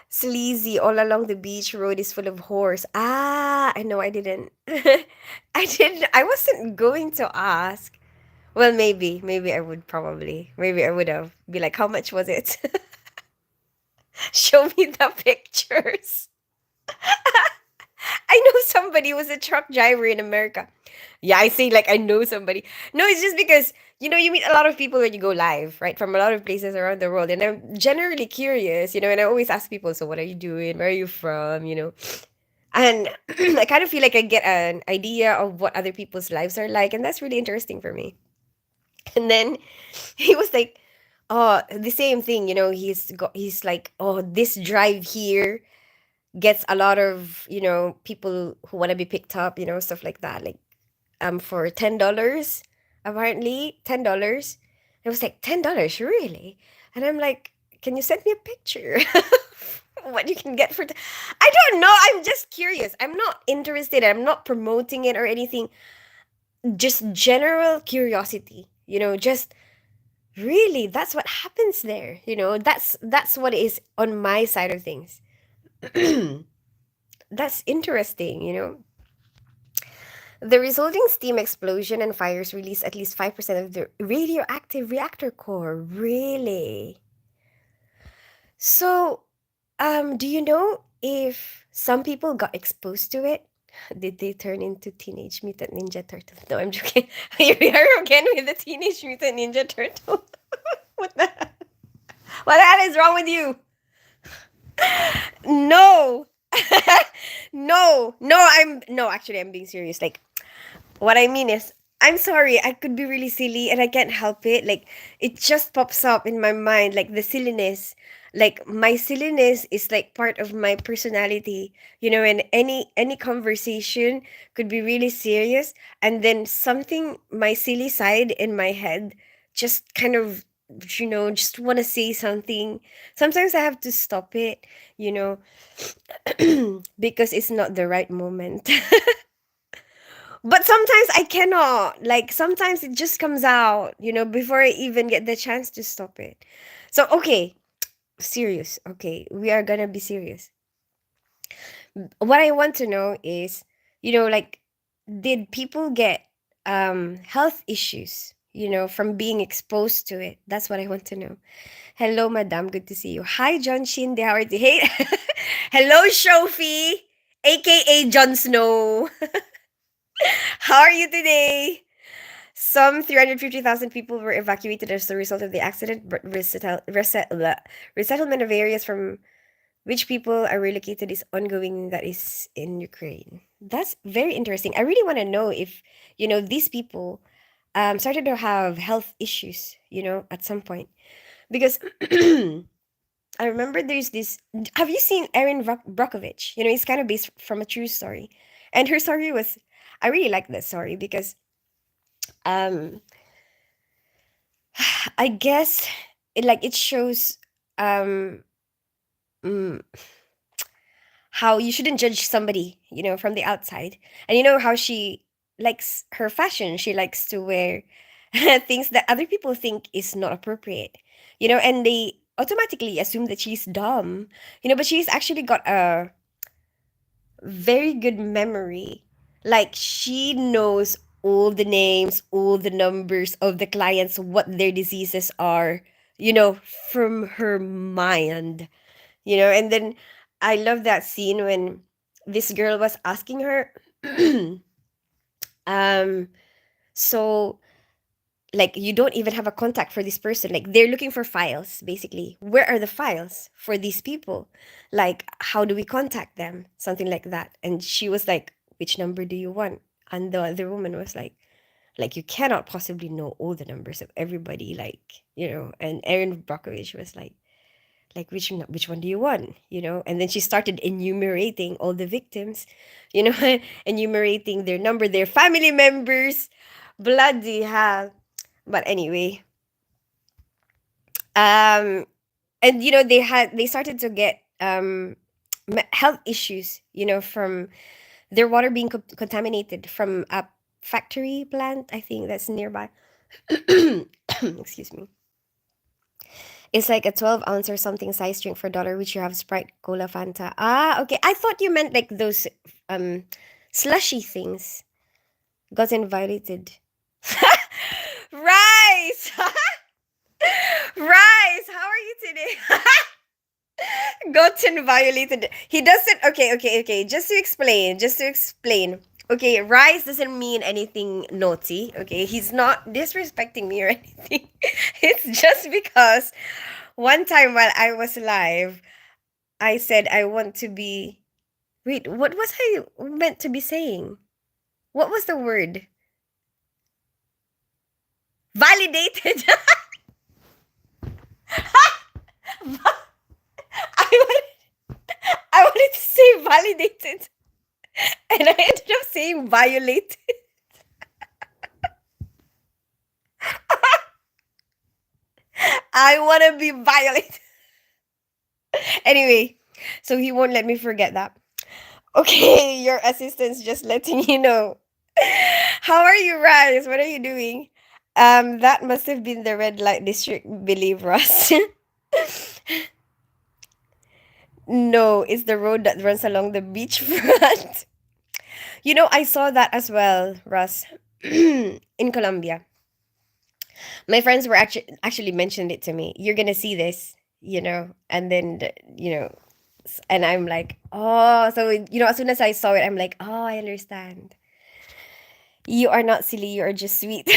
Sleazy all along the beach road is full of horse. Ah, I know I didn't. I didn't. I wasn't going to ask. Well, maybe I would probably. Maybe I would have. Be like, how much was it? Show me the pictures. I know somebody who was a truck driver in America. Yeah, I say like I know somebody. No, it's just because you meet a lot of people when you go live, right? From a lot of places around the world. And I'm generally curious, and I always ask people, so what are you doing? Where are you from? And I kind of feel like I get an idea of what other people's lives are like, and that's really interesting for me. And then he was like, oh, the same thing, he's like, oh, this drive here gets a lot of, people who want to be picked up, stuff like that. Like, for $10, apparently $10. I was like, $10, really? And I'm like, can you send me a picture? What you can get for I don't know. I'm just curious. I'm not interested. I'm not promoting it or anything. Just general curiosity. Just really, that's what happens there. That's what is on my side of things. That's interesting. The resulting steam explosion and fires release at least 5% of the radioactive reactor core. Really? So, do you know if some people got exposed to it? Did they turn into Teenage Mutant Ninja Turtle? No, I'm joking. Here we are again with the Teenage Mutant Ninja Turtle. What the What the hell is wrong with you? No. No, actually I'm being serious. Like, what I mean is, I'm sorry, I could be really silly and I can't help it. Like, it just pops up in my mind, like the silliness. Like, my silliness is like part of my personality, and any conversation could be really serious, and then something, my silly side in my head, just kind of, just want to say something. Sometimes I have to stop it, you know, because it's not the right moment. But sometimes I cannot. Like, sometimes it just comes out, before I even get the chance to stop it. So, okay, serious. Okay, we are gonna be serious. What I want to know is, like, did people get health issues, from being exposed to it? That's what I want to know. Hello, madam. Good to see you. Hi, John Shinde. How are you? Hey, hello, Shofi, aka Jon Snow. How are you today? Some 350,000 people were evacuated as a result of the accident, but resettlement of areas from which people are relocated is ongoing. That is in Ukraine. That's very interesting. I really want to know if, these people started to have health issues, at some point. Because I remember there's this. Have you seen Erin Brockovich? It's kind of based from a true story. And her story was, I really like that story because um I guess it shows um mm, how you shouldn't judge somebody, from the outside. And how she likes her fashion. She likes to wear things that other people think is not appropriate. And they automatically assume that she's dumb. But she's actually got a very good memory. Like, she knows all the names, all the numbers of the clients, what their diseases are, from her mind. And then I love that scene when this girl was asking her Um, so like you don't even have a contact for this person. Like they're looking for files, basically. Where are the files for these people? Like, how do we contact them? Something like that. And she was like, which number do you want? And the other woman was like you cannot possibly know all the numbers of everybody, like, and Erin Brockovich was like which one do you want, and then she started enumerating all the victims, you know enumerating their number, their family members. Bloody hell. But anyway, um and they started to get health issues, from their water being contaminated from a factory plant, I think that's nearby. Excuse me. It's like a 12 ounce or something size drink for dollar, which you have Sprite, Cola, Fanta. Ah, okay. I thought you meant like those um slushy things. Gotten violated. Rice! Rice! How are you today? Gotten violated. He doesn't. Okay, okay, okay. Just to explain. Okay, Rice doesn't mean anything naughty. Okay, he's not disrespecting me or anything. It's just because one time while I was live, I said I want to be. Wait, what was I meant to be saying? What was the word? Validated. I wanted, I wanted to say validated, and I ended up saying violated. I want to be violated. Anyway, so he won't let me forget that. Okay, your assistant's just letting you know. How are you, Rice? What are you doing? That must have been the red light district, believe Russ. No, it's the road that runs along the beachfront. I saw that as well, Russ. In Colombia. My friends were actually mentioned it to me. You're gonna see this, and then and I'm like, oh, so as soon as I saw it, I'm like, oh, I understand. You are not silly, you are just sweet.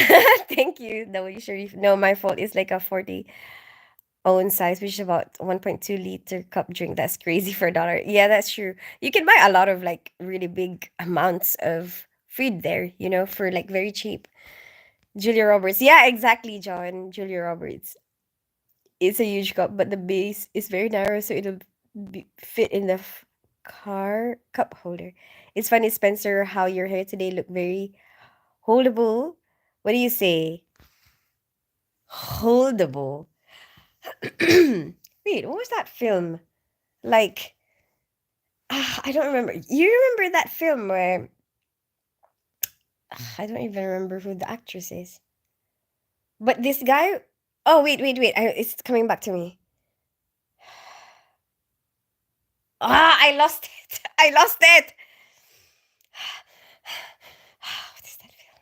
Thank you, W Sharif. No, my fault. It's like a 40 own size, which is about 1.2 liter cup drink. That's crazy for $1. Yeah, that's true. You can buy a lot of like really big amounts of food there, for like very cheap. Julia Roberts. Yeah, exactly, John. Julia Roberts. It's a huge cup, but the base is very narrow, so it'll fit in the car cup holder. It's funny, Spencer, how your hair today look very holdable. What do you say? Holdable. Wait, what was that film? Like, I don't remember. You remember that film where I don't even remember who the actress is. But this guy. Oh, wait. It's coming back to me. I lost it. I lost it. What is that film?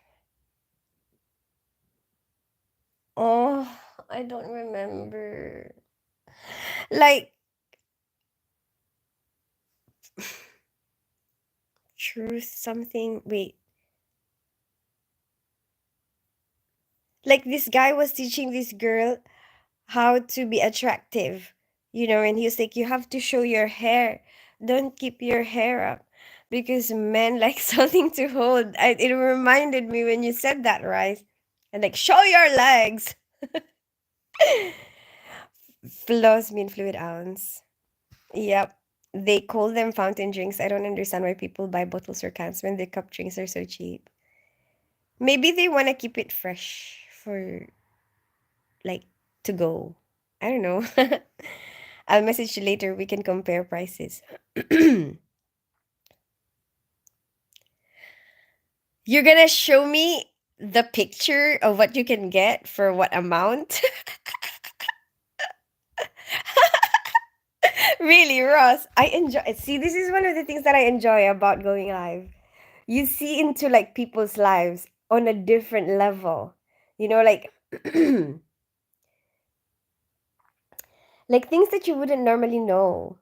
Oh, I don't remember. Like, truth something. Wait. Like, this guy was teaching this girl how to be attractive, and he was like, you have to show your hair. Don't keep your hair up because men like something to hold. It reminded me when you said that, right? And like, show your legs. Flows mean fluid ounce. Yep. They call them fountain drinks. I don't understand why people buy bottles or cans when the cup drinks are so cheap. Maybe they want to keep it fresh for like to go. I don't know. I'll message you later. We can compare prices. You're gonna show me the picture of what you can get for what amount? Really, Ross? I enjoy. See, this is one of the things that I enjoy about going live. You see into like people's lives on a different level. Like like things that you wouldn't normally know.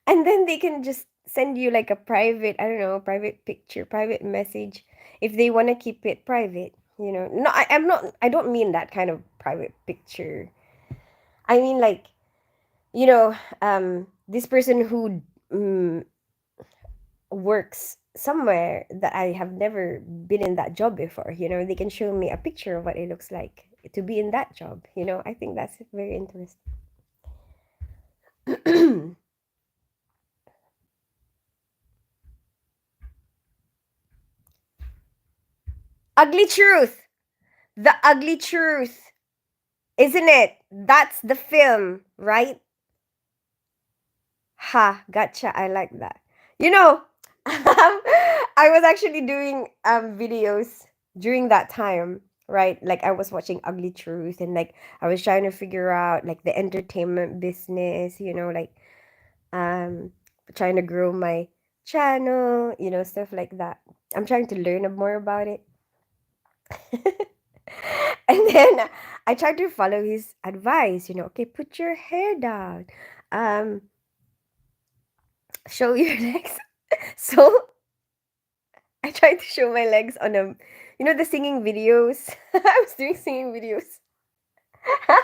And then they can just send you like a private, I don't know, private picture, private message if they want to keep it private, you know. No, I'm not, I don't mean that kind of private picture. I mean like, you know, this person who works somewhere that I have never been in that job before, you know, they can show me a picture of what it looks like to be in that job, you know. I think that's very interesting. Ugly truth. The ugly truth. Isn't it? That's the film, right? Ha, gotcha. I like that. You know, I was actually doing videos during that time, right? Like I was watching Ugly Truth and like I was trying to figure out like the entertainment business, you know, like um trying to grow my channel, you know, stuff like that. I'm trying to learn more about it. And then I tried to follow his advice, you know, okay, put your hair down. Um, show your legs. So I tried to show my legs on a, you know, the singing videos. I was doing singing videos. And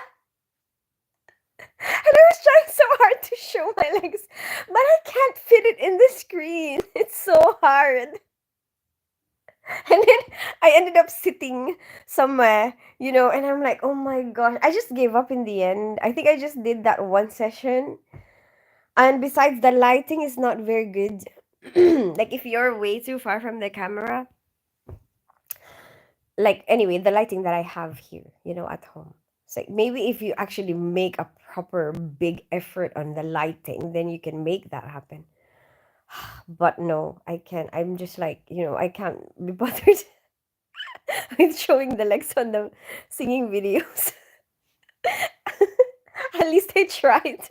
I was trying so hard to show my legs, but I can't fit it in the screen. It's so hard. And then I ended up sitting somewhere, you know, and I'm like, oh my gosh, I just gave up in the end. I think I just did that one session. And besides, the lighting is not very good. Like if you're way too far from the camera, like anyway, the lighting that I have here, you know, at home. It's like maybe if you actually make a proper big effort on the lighting, then you can make that happen. But no, I can't. I'm just like, you know, I can't be bothered with showing the legs on the singing videos. At least I tried.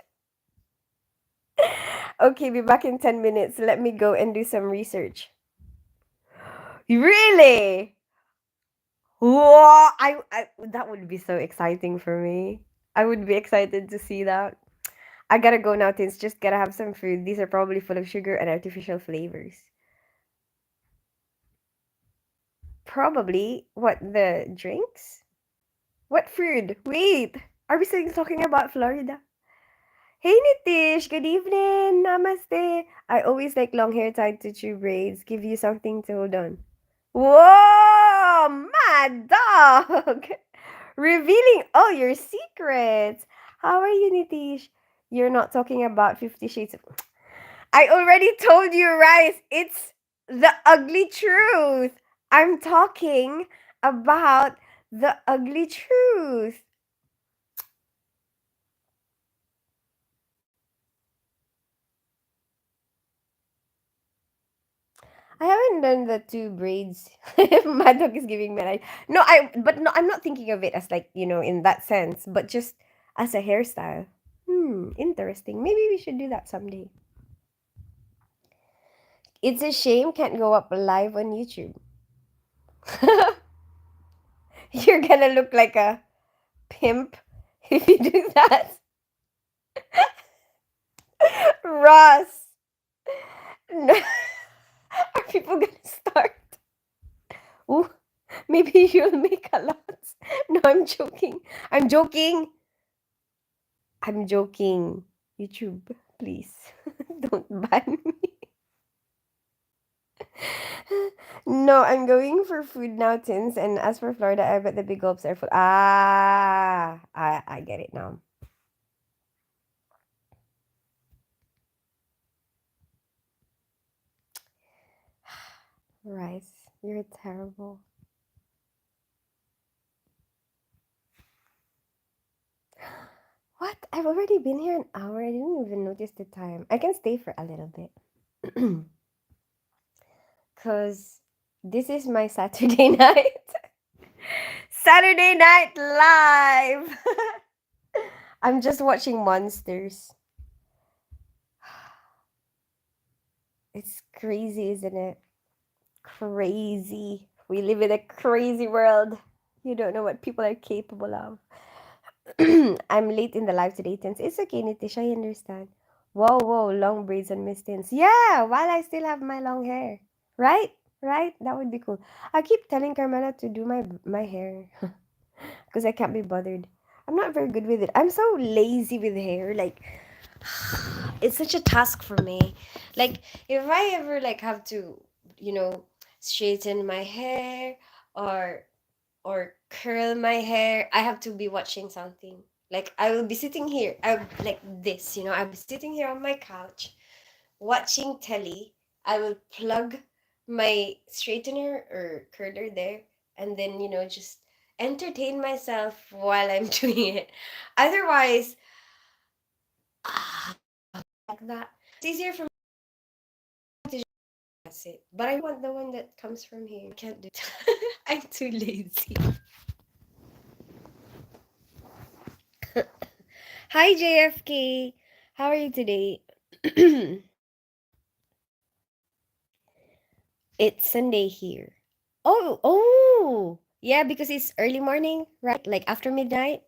Okay, be back in 10 minutes. Let me go and do some research. Really? Whoa! I that would be so exciting for me. I would be excited to see that. I gotta go now, Tins. Just gotta have some food. These are probably full of sugar and artificial flavors. Probably. What, the drinks? What food? Wait! Are we still talking about Florida? Hey Nitish, good evening. Namaste. I always like long hair tied to two braids. Give you something to hold on. Whoa, mad dog! Revealing all your secrets. How are you, Nitish? You're not talking about 50 Shades of... I already told you, Rice. It's the ugly truth. I'm talking about the ugly truth. I haven't done the two braids. Mad dog is giving me like no, but no, I'm not thinking of it as like, you know, in that sense, but just as a hairstyle. Interesting. Maybe we should do that someday. It's a shame can't go up live on YouTube. You're gonna look like a pimp if you do that. Ross. No. Are people gonna start? Ooh, maybe you'll make a lot. No, I'm joking. I'm joking. I'm joking. YouTube, please. Don't ban me. No, I'm going for food now, Tins. And as for Florida, I bet the big gulps are full. Ah, I get it now. Rice, you're terrible. What? I've already been here an hour. I didn't even notice the time. I can stay for a little bit. Because this is my Saturday night. Saturday Night Live! I'm just watching Monsters. It's crazy, isn't it? Crazy. We live in a crazy world. You don't know what people are capable of. I'm late in the live today, Tens. It's okay, Nitish. I understand. Whoa, whoa, long braids and mistins. Yeah, while I still have my long hair. Right? Right? That would be cool. I keep telling Carmela to do my hair because I can't be bothered. I'm not very good with it. I'm so lazy with hair. Like it's such a task for me. Like if I ever like have to, you know, straighten my hair or or curl my hair, I have to be watching something. Like I will be sitting here, I like this, I'll be sitting here on my couch watching telly. I will plug my straightener or curler there and then, just entertain myself while I'm doing it. Otherwise, like that. It's easier for me to just pass it. But I want the one that comes from here. I can't do it. I'm too lazy. Hi JFK. How are you today? It's Sunday here. Oh, oh. Yeah, because it's early morning, right? Like after midnight.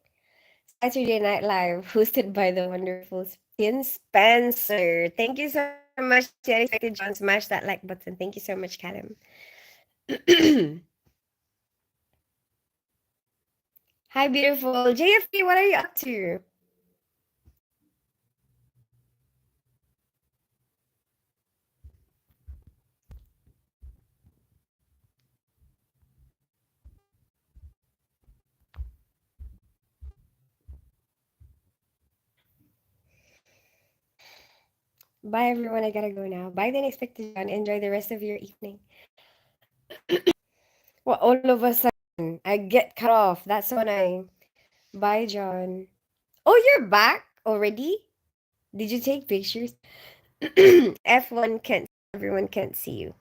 Saturday Night Live, hosted by the wonderful Spin Spencer. Thank you so much. The unexpected John. Smash that like button. Thank you so much, Callum. Hi, beautiful. JFK, what are you up to? Bye, everyone. I gotta go now. Bye, the unexpected John. Enjoy the rest of your evening. Well, all of a sudden, I get cut off. That's when I. Bye, John. Oh, you're back already? Did you take pictures? F1 can't. Everyone can't see you.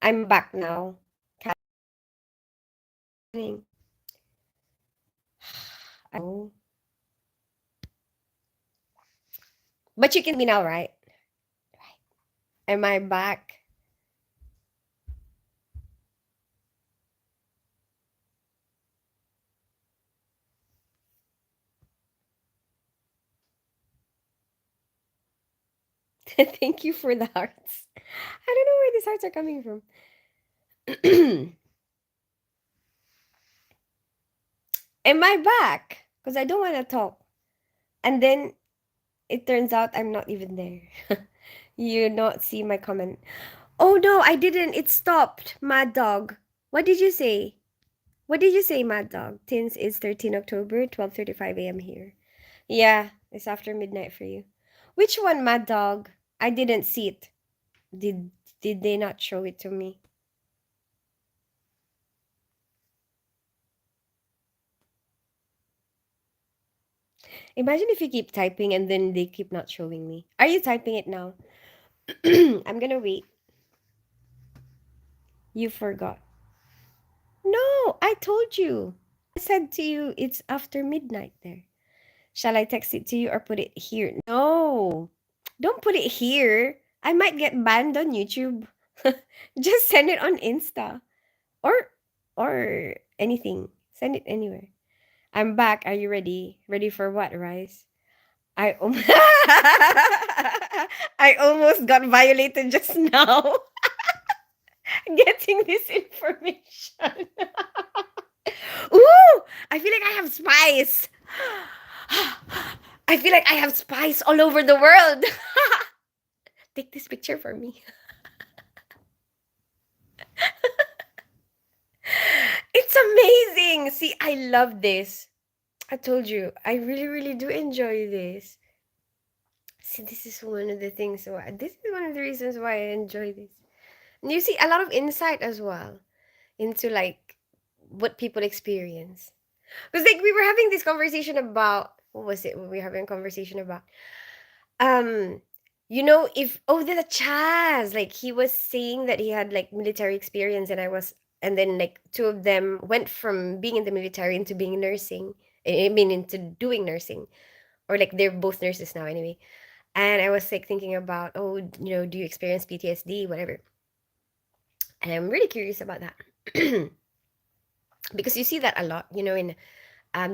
I'm back now. Catching. Oh, but you can see me now, right? Am I back? Thank you for the hearts. I don't know where these hearts are coming from. Am I back? Because I don't want to talk. And then it turns out I'm not even there. You not see my comment. Oh no, I didn't. It stopped. Mad dog. What did you say? What did you say, Mad dog? Tins is 13 October, 12:35 a.m. here. Yeah, it's after midnight for you. Which one, Mad dog? I didn't see it. Did did they not show it to me? Imagine if you keep typing and then they keep not showing me. Are you typing it now? I'm gonna wait. You forgot. No, I told you. I said to you it's after midnight there. Shall I text it to you or put it here? No. Don't put it here. I might get banned on YouTube. Just send it on Insta or anything. Send it anywhere. I'm back. Are you ready? Ready for what, Rice? I I almost got violated just now getting this information. Ooh, I feel like I have spice. I feel like I have spice all over the world. Take this picture for me. It's amazing. See, I love this. I told you, I really, really do enjoy this. See, this is one of the things why this is one of the reasons why I enjoy this. And you see a lot of insight as well into like what people experience. Because like we were having this conversation about what was it? We were having a conversation about um if the Chaz, like he was saying that he had like military experience and then like two of them went from being in the military into being nursing. I mean into doing nursing. Or like they're both nurses now anyway. And I was like thinking about, oh, do you experience PTSD, whatever. And I'm really curious about that. Because you see that a lot, in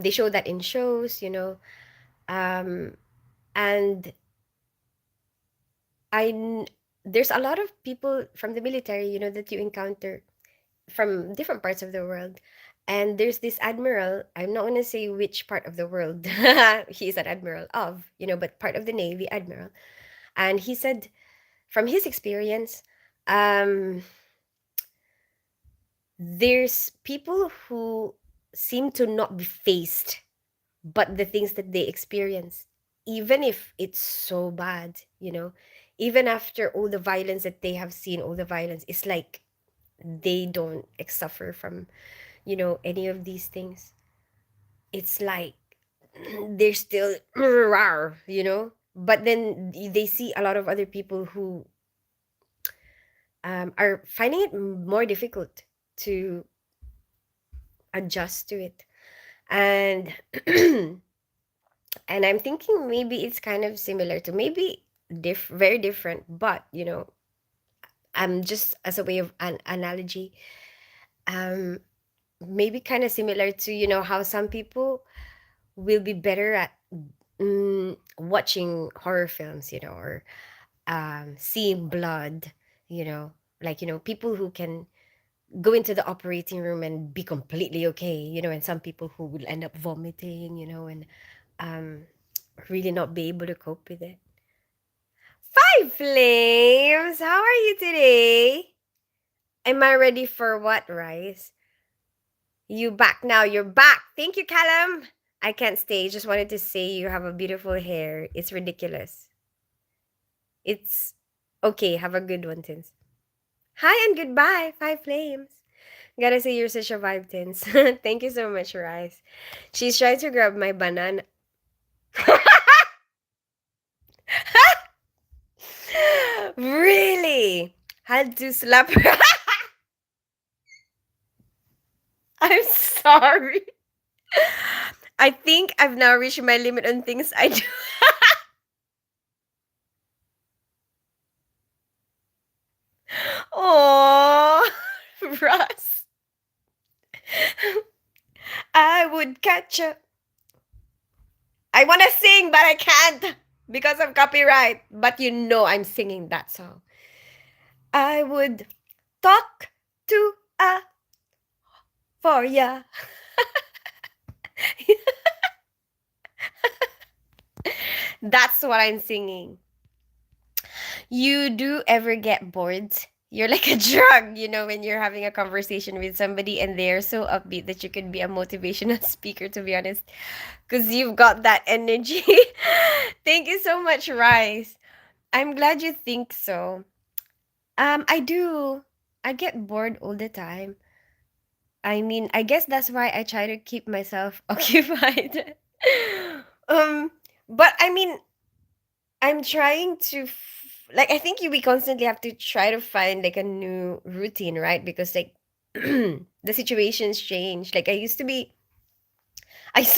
they show that in shows, um and I kn- there's a lot of people from the military, that you encounter from different parts of the world. And there's this admiral, I'm not going to say which part of the world he's an admiral of, but part of the Navy admiral. And he said from his experience, um, there's people who seem to not be faced, but the things that they experience, even if it's so bad, even after all the violence that they have seen, all the violence, it's like they don't suffer from, any of these things. It's like they're still rawr, but then they see a lot of other people who are finding it more difficult to adjust to it. And and I'm thinking maybe it's kind of similar to, maybe very different, but just as a way of an analogy, um maybe kind of similar to, how some people will be better at watching horror films, or seeing blood, like, people who can go into the operating room and be completely okay, and some people who will end up vomiting, and um, really not be able to cope with it. Five Flames, how are you today? Am I ready for what, Rice? You back now, you're back. Thank you, Callum. I can't stay. Just wanted to say you have a beautiful hair. It's ridiculous. It's okay. Have a good one, Tins. Hi and goodbye, Five Flames. Gotta say you're such a vibe, Tins. Thank you so much, Rice. She's trying to grab my banana. Really? Had to slap her. I'm sorry. I think I've now reached my limit on things I do. Oh, Russ. I would catch a. I want to sing, but I can't because of copyright. But I'm singing that song. I would talk to a for ya. That's what I'm singing. You do ever get bored? You're like a drug, when you're having a conversation with somebody and they're so upbeat that you could be a motivational speaker, to be honest, because you've got that energy. Thank you so much, Rice. I'm glad you think so. I do. I get bored all the time. I mean, I guess that's why I try to keep myself occupied. um, but I mean, I'm trying to like, I think we constantly have to try to find like a new routine, right? Because like the situations change. Like I used to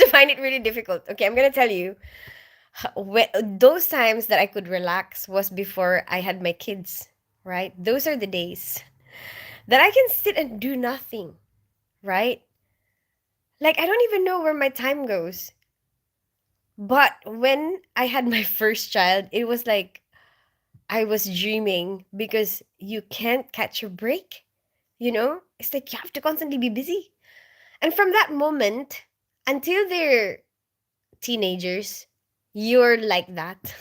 find it really difficult. Okay, I'm gonna tell you. Those times that I could relax was before I had my kids, right? Those are the days that I can sit and do nothing, right? Like I don't even know where my time goes. But when I had my first child, it was like I was dreaming because you can't catch a break, It's like you have to constantly be busy. And from that moment until they're teenagers, you're like that.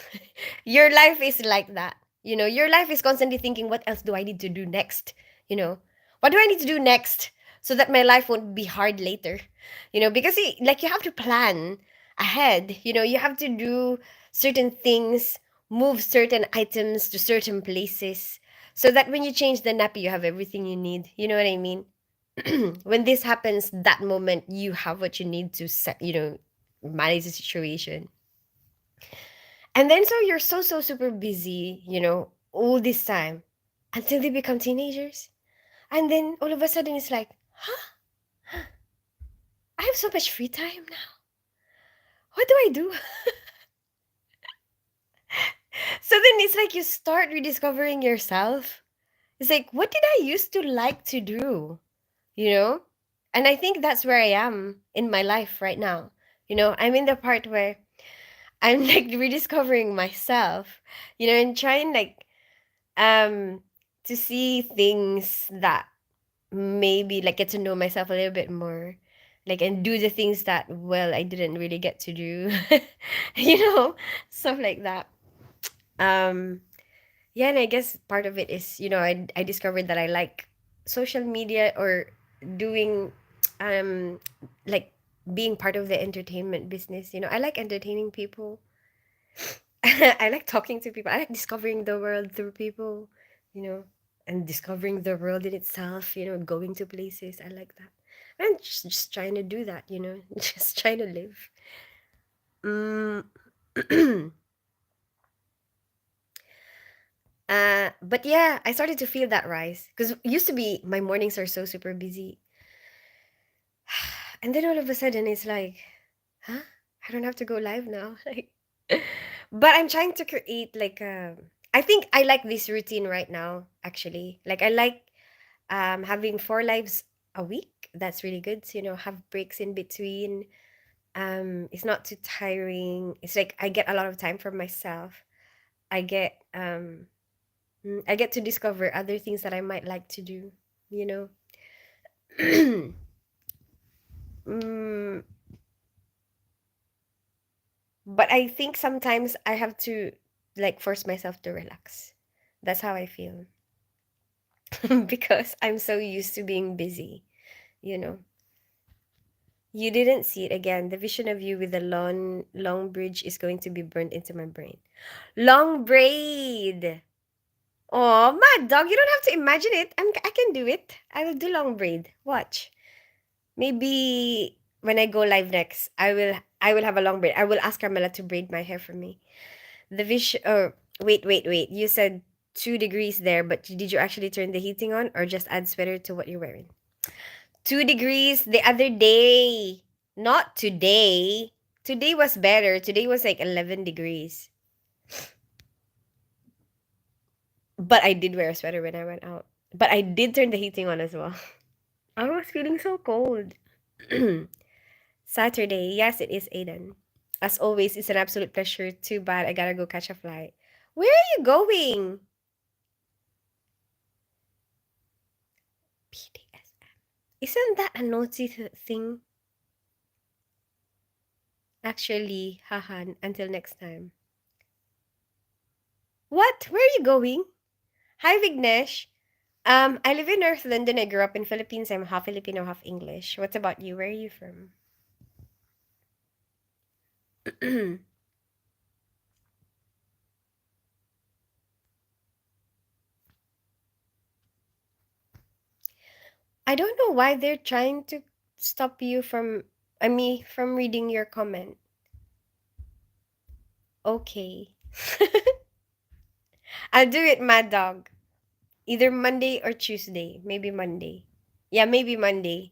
Your life is like that. Your life is constantly thinking, what else do I need to do next? You know, what do I need to do next so that my life won't be hard later? Because like you have to plan ahead. You have to do certain things, move certain items to certain places so that when you change the nappy, you have everything you need. You know what I mean? When this happens, that moment you have what you need to set, manage the situation. And then so you're so super busy, all this time until they become teenagers. And then all of a sudden it's like, huh? I have so much free time now. What do I do? So then it's like you start rediscovering yourself. It's like, what did I used to like to do? You know? And I think that's where I am in my life right now. I'm in the part where I'm like rediscovering myself, and trying like um to see things that maybe like get to know myself a little bit more, like, and do the things that, well, I didn't really get to do, you know, stuff like that. Um yeah, and I guess part of it is, I discovered that I like social media, or doing um like being part of the entertainment business. I like entertaining people. I like talking to people. I like discovering the world through people, you know, and discovering the world in itself, going to places. I like that. I'm just trying to do that, just trying to live. Mm. But yeah, I started to feel that rise because used to be my mornings are so super busy. And then all of a sudden it's like, huh? I don't have to go live now. Like, but I'm trying to create like I think I like this routine right now, actually. Like I like having four lives a week. That's really good. So, have breaks in between. It's not too tiring. It's like I get a lot of time for myself. I get I get to discover other things that I might like to do, you know. mm, but I think sometimes I have to like force myself to relax. That's how I feel. Because I'm so used to being busy, you know. You didn't see it again. The vision of you with the long bridge is going to be burned into my brain. Long braid. Oh, mad dog, you don't have to imagine it. I can do it. I will do long braid. Watch. Maybe when I go live next, I will have a long braid. I will ask Carmela to braid my hair for me. The vision. Oh, wait. You said 2 degrees there, but did you actually turn the heating on, or just add sweater to what you're wearing? 2 degrees the other day, not today. Today was better. Today was like 11 degrees. But I did wear a sweater when I went out. But I did turn the heating on as well. I was feeling so cold. Saturday. Yes, it is Aiden. As always, it's an absolute pleasure. Too bad I gotta go catch a flight. Where are you going? PDSM. Isn't that a naughty thing? Actually, haha, until next time. What? Where are you going? Hi, Vignesh. I live in North London. I grew up in Philippines. I'm half Filipino, half English. What about you? Where are you from? I don't know why they're trying to stop you from, me from reading your comment. Okay. I'll do it, Mad Dog. Either Monday or Tuesday. Maybe Monday. Yeah, maybe Monday.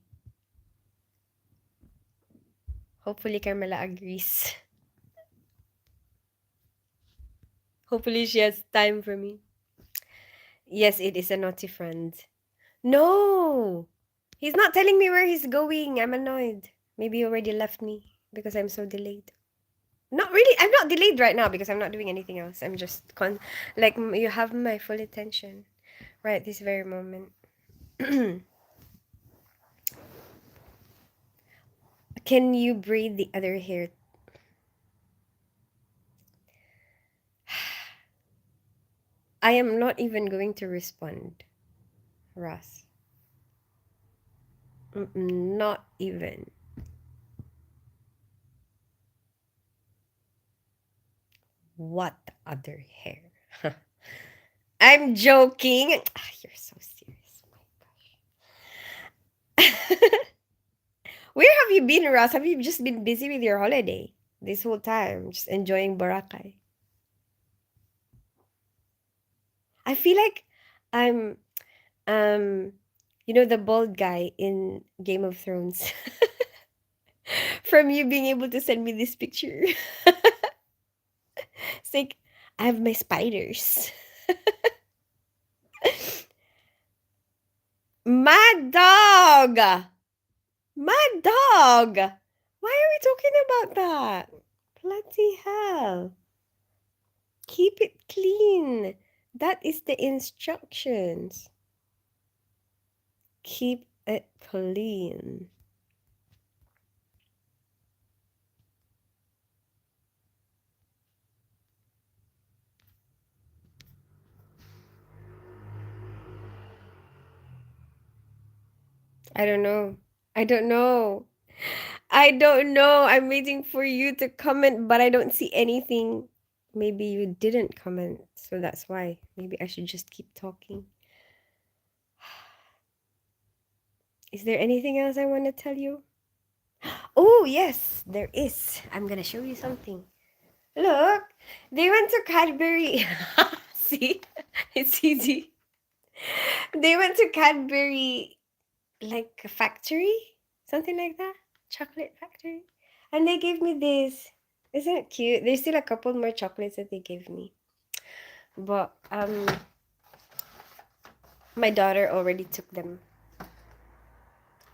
Hopefully Carmela agrees. Hopefully she has time for me. Yes, it is a naughty friend. No! He's not telling me where he's going. I'm annoyed. Maybe he already left me because I'm so delayed. Not really. I'm not delayed right now because I'm not doing anything else. I'm just you have my full attention right this very moment. Can you braid the other hair? I am not even going to respond, Russ. Not even. What other hair? I'm joking. Ah, you're so serious. My gosh. Where have you been, Russ? Have you just been busy with your holiday this whole time, just enjoying Boracay? I feel like I'm, um, the bald guy in Game of Thrones. From you being able to send me this picture. It's like, I have my spiders. Mad dog! Mad dog! Why are we talking about that? Bloody hell. Keep it clean. That is the instructions. Keep it clean. I don't know. I don't know. I don't know. I'm waiting for you to comment, but I don't see anything. Maybe you didn't comment, so that's why. Maybe I should just keep talking. Is there anything else I want to tell you? Oh, yes, there is. I'm gonna show you something. Look, they went to Cadbury. See, it's easy. They went to Cadbury, like a factory, something like that, chocolate factory, and they gave me this. Isn't it cute? There's still a couple more chocolates that they gave me, but my daughter already took them,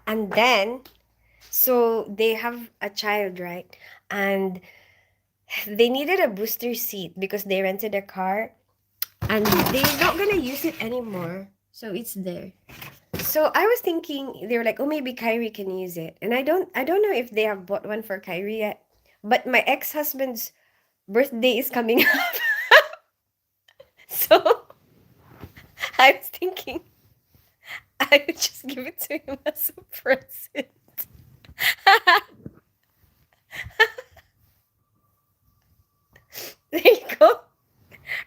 and then so they have a child, right? And they needed a booster seat because they rented a car and they're not gonna use it anymore. So it's there. So I was thinking they were like, oh, maybe Kyrie can use it, and I don't know if they have bought one for Kyrie yet. But my ex-husband's birthday is coming up, so I was thinking I would just give it to him as a present. There you go.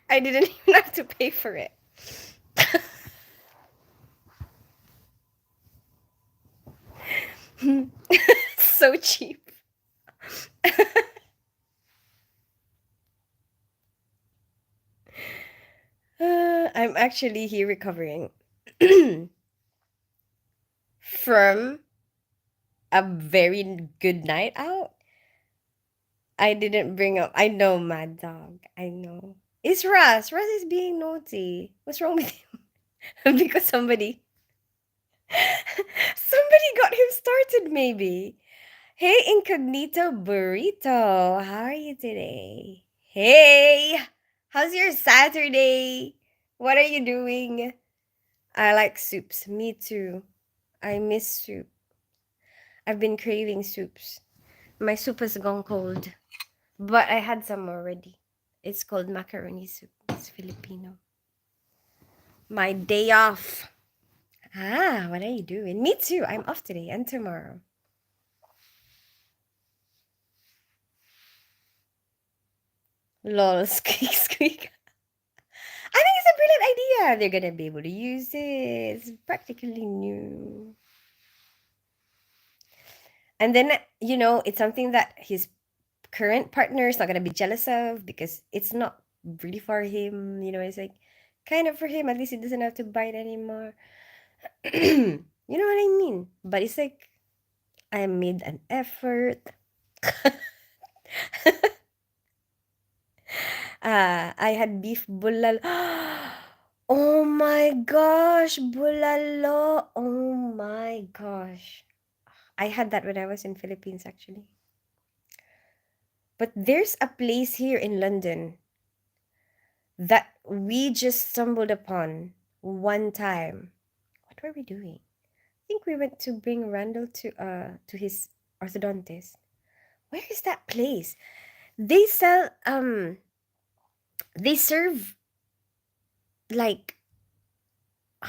I didn't even have to pay for it. So cheap. I'm actually here recovering from a very good night out. I didn't bring up. I know, mad dog. I know. It's Russ. Russ is being naughty. What's wrong with him? Because somebody got him started, maybe. Hey, Incognito Burrito. How are you today? Hey, how's your Saturday? What are you doing? I like soups. Me too. I miss soup. I've been craving soups. My soup has gone cold, but I had some already. It's called macaroni soup. It's Filipino. My day off. Ah, what are you doing? Me too. I'm off today and tomorrow. Lol, squeak, squeak. I think it's a brilliant idea. They're gonna be able to use it. It's practically new. And then, it's something that his current partner is not gonna be jealous of because it's not really for him. It's like kind of for him. At least he doesn't have to bite anymore. You know what I mean? But it's like I made an effort. I had beef bulalo. Oh my gosh, bulalo. Oh my gosh. I had that when I was in Philippines actually. But there's a place here in London that we just stumbled upon one time. What were we doing? I think we went to bring Randall to his orthodontist. Where is that place? They sell they serve like I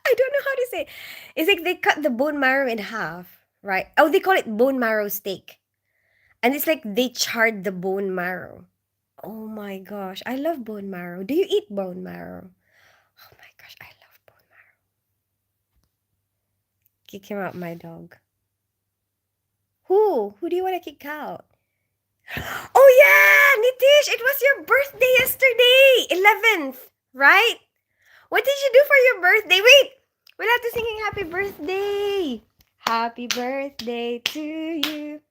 don't know how to say. It's like they cut the bone marrow in half, right? Oh, they call it bone marrow steak. And it's like they charred the bone marrow. Oh my gosh, I love bone marrow. Do you eat bone marrow? Oh my gosh, I love bone marrow. Kick him out, my dog. Who? Who do you want to kick out? Oh yeah, Nitish, it was your birthday yesterday, 11th, right? What did you do for your birthday? Wait, we'll have to sing happy birthday. Happy birthday to you.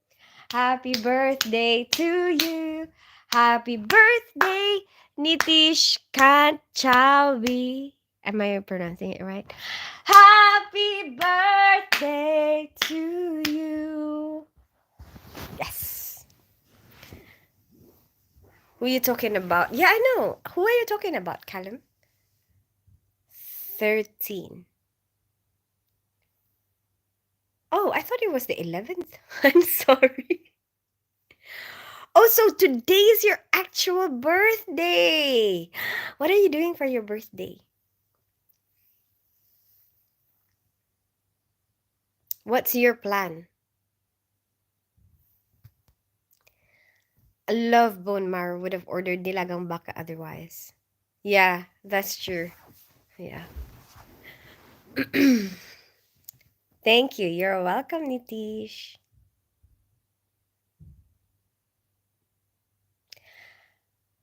Happy birthday to you. Happy birthday, Nitish Kanchawi. Am I pronouncing it right? Happy birthday to you. Yes. Who are you talking about? Yeah, I know. Who are you talking about, Callum? 13. Oh, I thought it was the 11th. I'm sorry. Oh, so today is your actual birthday. What are you doing for your birthday? What's your plan? I love bone marrow. Would have ordered nilagang baka otherwise. Yeah, that's true. Yeah. Thank you. You're welcome, Nitish.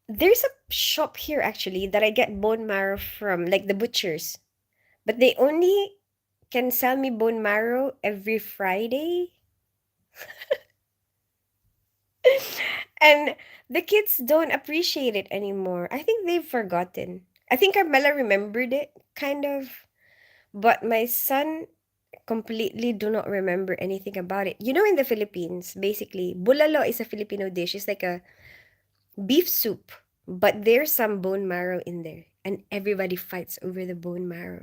There's a shop here actually that I get bone marrow from, like the butchers. But they only can sell me bone marrow every Friday. And the kids don't appreciate it anymore. I think they've forgotten. I think Carmela remembered it, kind of. But my son completely do not remember anything about it. You know, in the Philippines, basically, bulalo is a Filipino dish. It's like a beef soup, but there's some bone marrow in there, and everybody fights over the bone marrow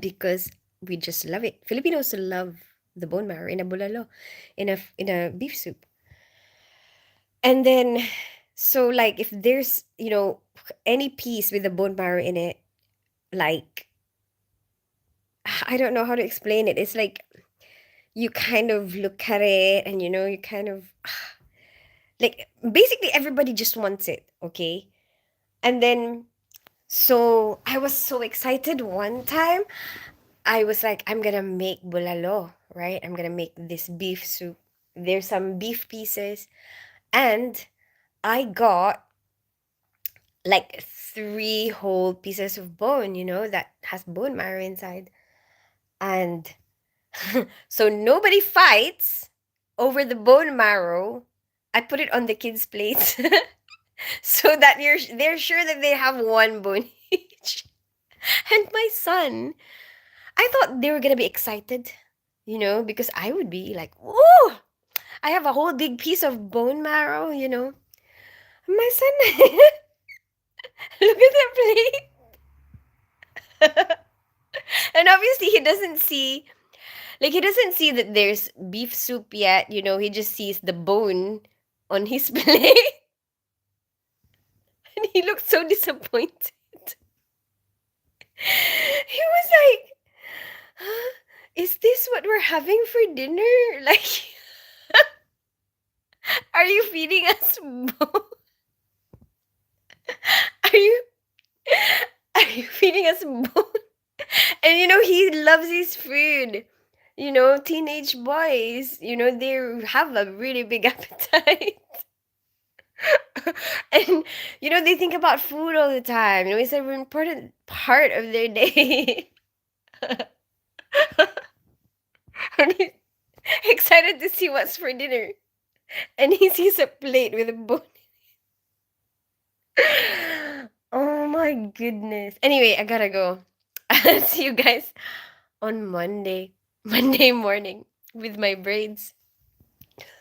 because we just love it. Filipinos love the bone marrow in a bulalo, in a beef soup. And then, so like if there's, any piece with the bone marrow in it, like I don't know how to explain it. It's like you kind of look at it and you kind of like basically everybody just wants it, okay? And then so I was so excited one time. I was like, I'm gonna make bulalo, right? I'm gonna make this beef soup. There's some beef pieces, and I got like three whole pieces of bone, that has bone marrow inside. And so nobody fights over the bone marrow. I put it on the kids' plates so that they're sure that they have one bone each. And my son, I thought they were gonna be excited, because I would be like, "Whoa! I have a whole big piece of bone marrow." My son, look at that plate. And obviously he doesn't see that there's beef soup yet, he just sees the bone on his plate. And he looked so disappointed. He was like, huh? Is this what we're having for dinner? Like, are you feeding us bone? Are you are you feeding us bone? And he loves his food. Teenage boys, they have a really big appetite. And they think about food all the time. It's an important part of their day. And he's excited to see what's for dinner. And he sees a plate with a bone. Oh my goodness. Anyway, I gotta go. I'll see you guys on Monday. Monday morning with my braids.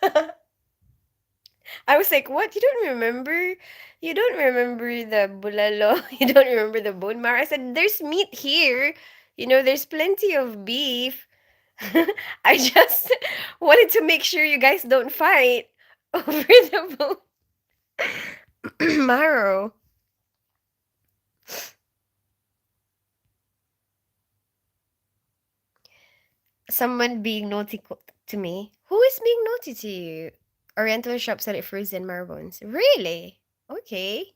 I was like, "What? You don't remember? You don't remember the bulalo? You don't remember the bone marrow?" I said, "There's meat here. There's plenty of beef. I just wanted to make sure you guys don't fight over the bone marrow." Someone being naughty to me. Who is being naughty to you? Oriental shop sell it frozen marrow bones. Really? Okay.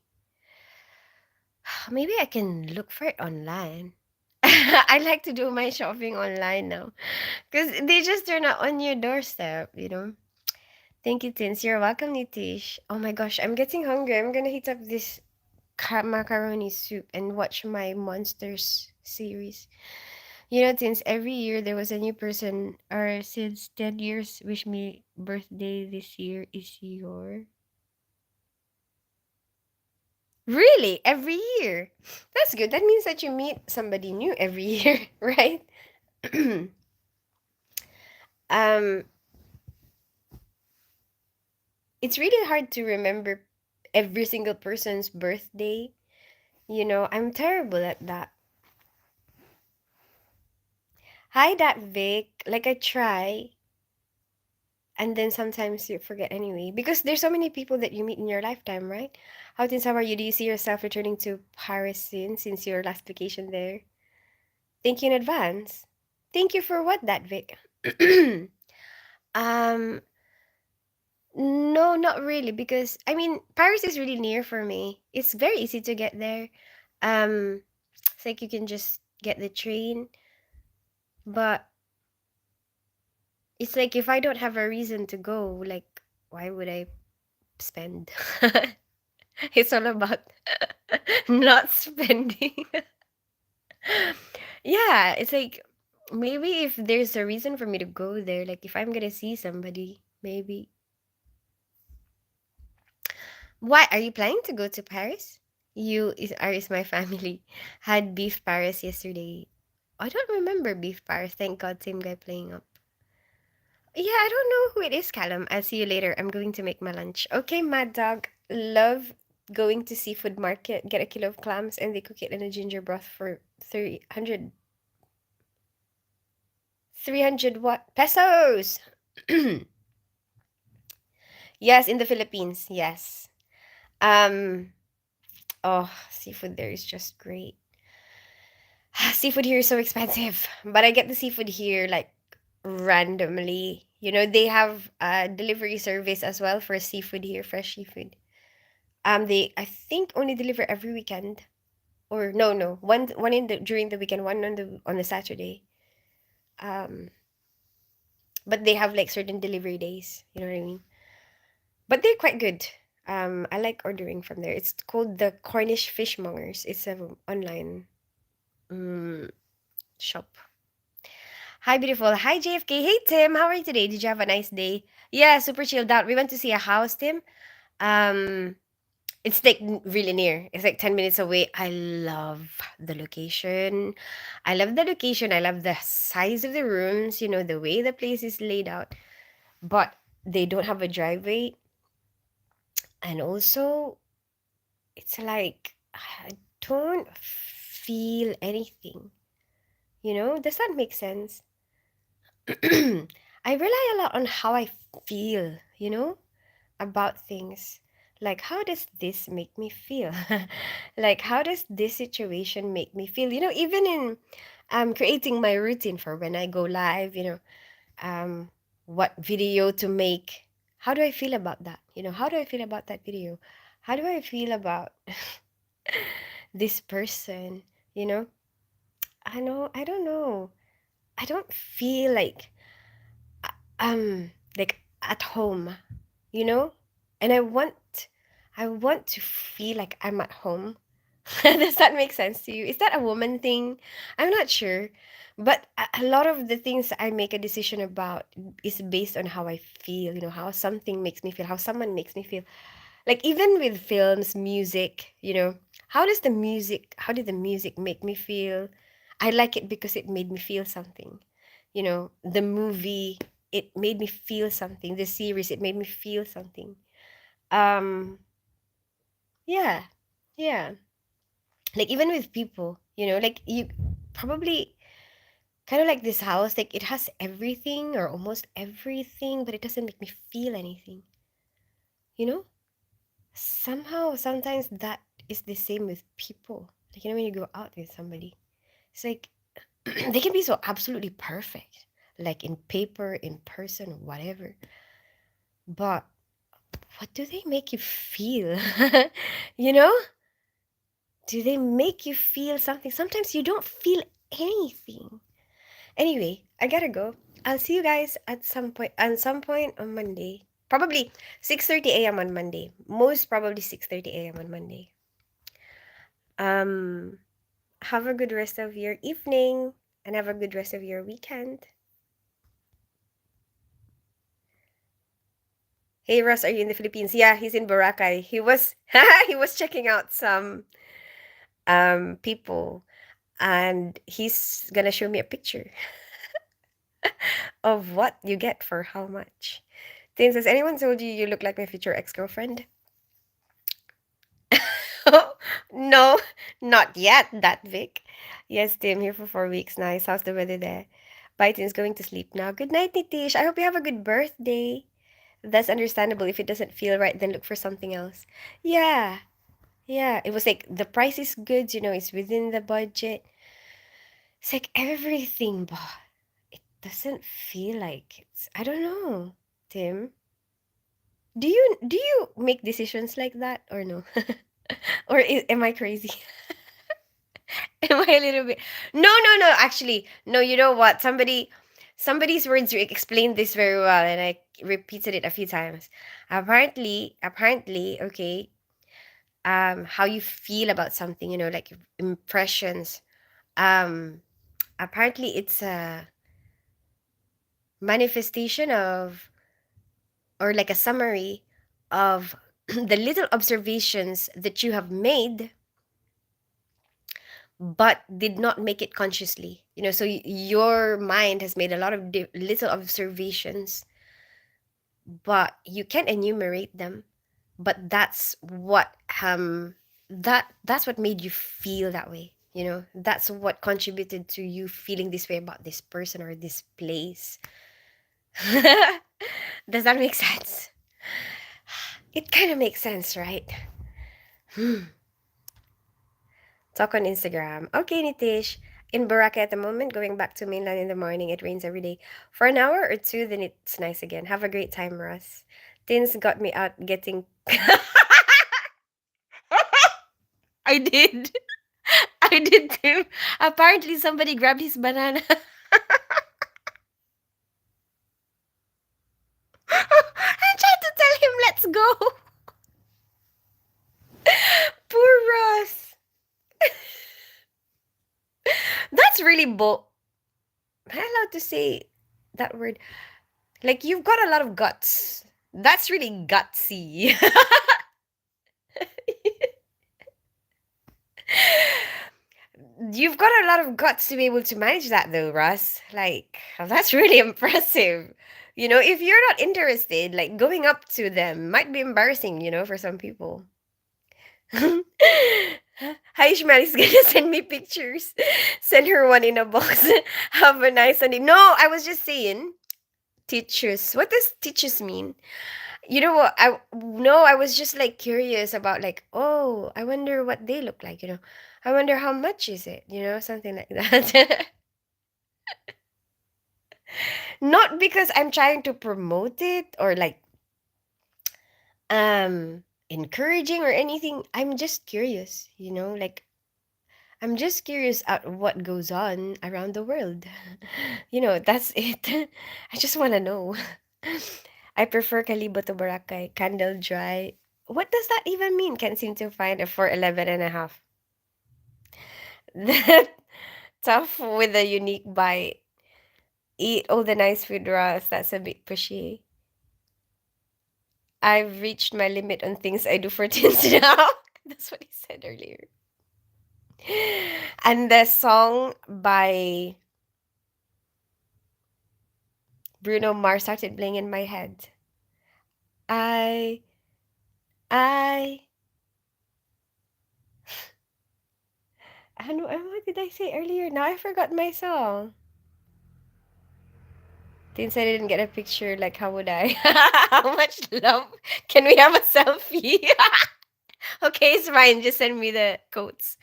Maybe I can look for it online. I like to do my shopping online now because they just turn up on your doorstep. Thank you, Tins. You're welcome, Nitish. Oh my gosh, I'm getting hungry. I'm gonna heat up this macaroni soup and watch my Monsters series. Tins, every year there was a new person, or since 10 years, wish me birthday this year is your. Really? Every year? That's good. That means that you meet somebody new every year, right? um, it's really hard to remember every single person's birthday. I'm terrible at that. Hi, that Vic. Like, I try, and then sometimes you forget anyway. Because there's so many people that you meet in your lifetime, right? How things how are you? Do you see yourself returning to Paris soon since your last vacation there? Thank you in advance. Thank you for what, that Vic? um, no, not really, because I mean Paris is really near for me. It's very easy to get there. Um, it's like you can just get the train, but it's like if I don't have a reason to go, like why would I spend? It's all about not spending. Yeah, it's like maybe if there's a reason for me to go there, like if I'm gonna see somebody, maybe. Why are you planning to go to Paris? Is my family had beef Paris yesterday. I don't remember beef Paris. Thank God, same guy playing up. Yeah, I don't know who it is, Callum. I'll see you later. I'm going to make my lunch. Okay, Mad Dog. Love going to seafood market, get a kilo of clams, and they cook it in a ginger broth for 300 what? Pesos! Yes, in the Philippines. Yes. Um, oh, seafood there is just great. Seafood here is so expensive, but I get the seafood here like randomly. They have a delivery service as well for seafood here, fresh seafood. They I think only deliver every weekend, or no, no, one in the during the weekend, one on the Saturday. Um, but they have like certain delivery days. You know what I mean? But they're quite good. I like ordering from there. It's called the Cornish Fishmongers. It's a online mm, shop. Hi, beautiful. Hi, JFK. Hey, Tim. How are you today? Did you have a nice day? Yeah, super chilled out. We went to see a house, Tim. Um, it's like really near. It's like 10 minutes away. I love the location. I love the location. I love the size of the rooms, the way the place is laid out. But they don't have a driveway. And also, it's like I don't feel anything. Does that make sense? I rely a lot on how I feel, about things. Like, how does this make me feel? Like, how does this situation make me feel? Even in creating my routine for when I go live, um, what video to make. How do I feel about that? How do I feel about that video? How do I feel about this person? You know, I don't know. I don't feel like at home, you know? And I want to feel like I'm at home. Does that make sense to you? Is that a woman thing? I'm not sure. But a lot of the things I make a decision about is based on how I feel, how something makes me feel, how someone makes me feel. Like even with films, music, how did the music make me feel? I like it because it made me feel something. The movie, it made me feel something. The series, it made me feel something. Um, yeah, yeah. Like even with people, like you probably kind of like this house, like it has everything or almost everything, but it doesn't make me feel anything, you know? Somehow, sometimes that is the same with people. Like, when you go out with somebody, it's like they can be so absolutely perfect, like in paper, in person, whatever. But what do they make you feel? you know? Do they make you feel something? Sometimes you don't feel anything. Anyway, I gotta go. I'll see you guys at some point on Monday. Probably 6:30 a.m. on Monday. Most probably 6:30 a.m. on Monday. Um have a good rest of your evening and have a good rest of your weekend. Hey Russ, are you in the Philippines? Yeah, he's in Boracay. He was he was checking out some people, and he's gonna show me a picture of what you get for how much. Tim says, anyone told you you look like my future ex-girlfriend? No, not yet, that Vic. Yes, Tim, here for 4 weeks. Nice. How's the weather there? Biden's going to sleep now. Good night, Nitish. I hope you have a good birthday. That's understandable. If it doesn't feel right, then look for something else. Yeah, yeah. It was like the price is good, it's within the budget. It's like everything, but it doesn't feel like it's. I don't know, Tim. Do you make decisions like that or no? Or am I crazy? Am I a little bit? No, no, no. Actually, no. You know what? Somebody's words explained this very well, and I repeated it a few times. Apparently, okay. How you feel about something, like impressions. Um, apparently, it's a manifestation of, or like a summary of the little observations that you have made but did not make it consciously. So your mind has made a lot of little observations, but you can't enumerate them. But that's what made you feel that way. That's what contributed to you feeling this way about this person or this place. Does that make sense? It kind of makes sense, right? Talk on Instagram. Okay, Nitish. In Boracay at the moment, going back to mainland in the morning. It rains every day. For an hour or two, then it's nice again. Have a great time, Russ. Tins got me out getting. I did. I did too. Apparently, somebody grabbed his banana. I tried to tell him, let's go. Poor Russ. That's really Am I allowed to say that word? Like, you've got a lot of guts. That's really gutsy. You've got a lot of guts to be able to manage that, though, Russ. Like, that's really impressive. If you're not interested, like, going up to them might be embarrassing, for some people. Hi, Ishmael is gonna send me pictures. Send her one in a box. Have a nice Sunday. No, I was just saying, teachers. What does teachers mean? You know what? I was just like curious about, like, oh, I wonder what they look like. I wonder how much is it. Something like that. Not because I'm trying to promote it or like encouraging or anything. I'm just curious. Like, I'm just curious at what goes on around the world. That's it. I just want to know. I prefer Kalibo to Boracay, candle dry. What does that even mean? Can't seem to find a for 11 and a half. That tough with a unique bite. Eat all the nice food, Ross. That's a bit pushy. I've reached my limit on things I do for teens now. That's what he said earlier. And the song by Bruno Mars started playing in my head. I, I, what did I say earlier? Now I forgot my song. Since I didn't get a picture, like, how would I? How much love? Can we have a selfie? Okay, it's fine. Just send me the codes.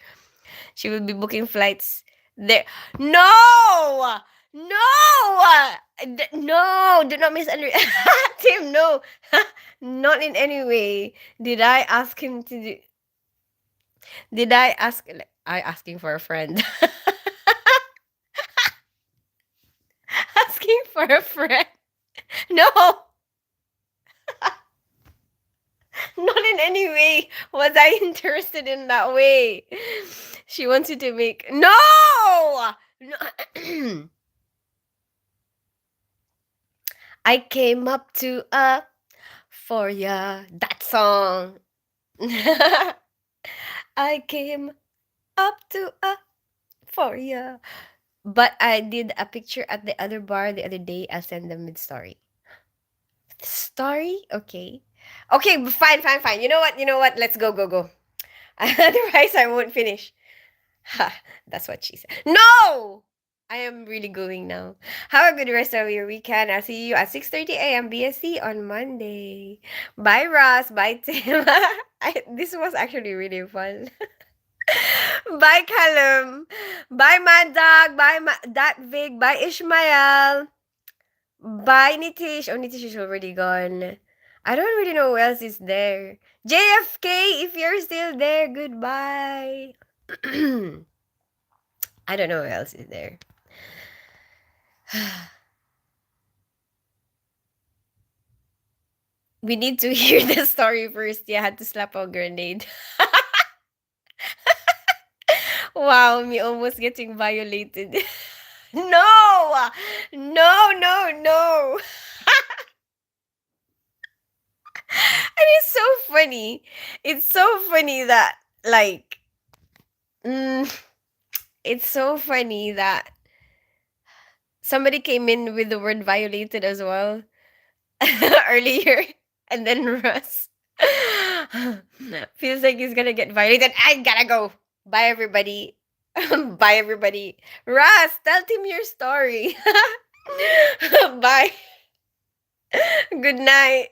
She will be booking flights there. No! No! No! Do not misunderstand. Tim, no. Not in any way. Did I ask him to do. Did I ask. Like, I asking for a friend. Asking for a friend. No! Not in any way was I interested in that way. She wants you to make. No! No. I came up to for ya. That song. I came up to for ya. But I did a picture at the other bar the other day. I'll send them with story. Story? Okay. Okay, fine, fine, fine. You know what? Let's go, go, go. Otherwise, I won't finish. Ha, that's what she said. No! I am really going now. Have a good rest of your weekend. I'll see you at 6:30 a.m. BSC on Monday. Bye, Ross. Bye, Tim. This was actually really fun. Bye, Callum. Bye, Mad Dog. Bye, Dat Vig. Bye, Ishmael. Bye, Nitish. Oh, Nitish is already gone. I don't really know who else is there. JFK, if you're still there, goodbye. I don't know who else is there. We need to hear the story first. Yeah, I had to slap a grenade. Wow, me almost getting violated. No! No, no, no. And it's so funny. It's so funny that, like, mm, it's so funny that somebody came in with the word violated as well earlier. And then Russ feels like he's gonna get violated. I gotta go. Bye, everybody. Bye, everybody. Russ, tell Tim your story. Bye. Good night.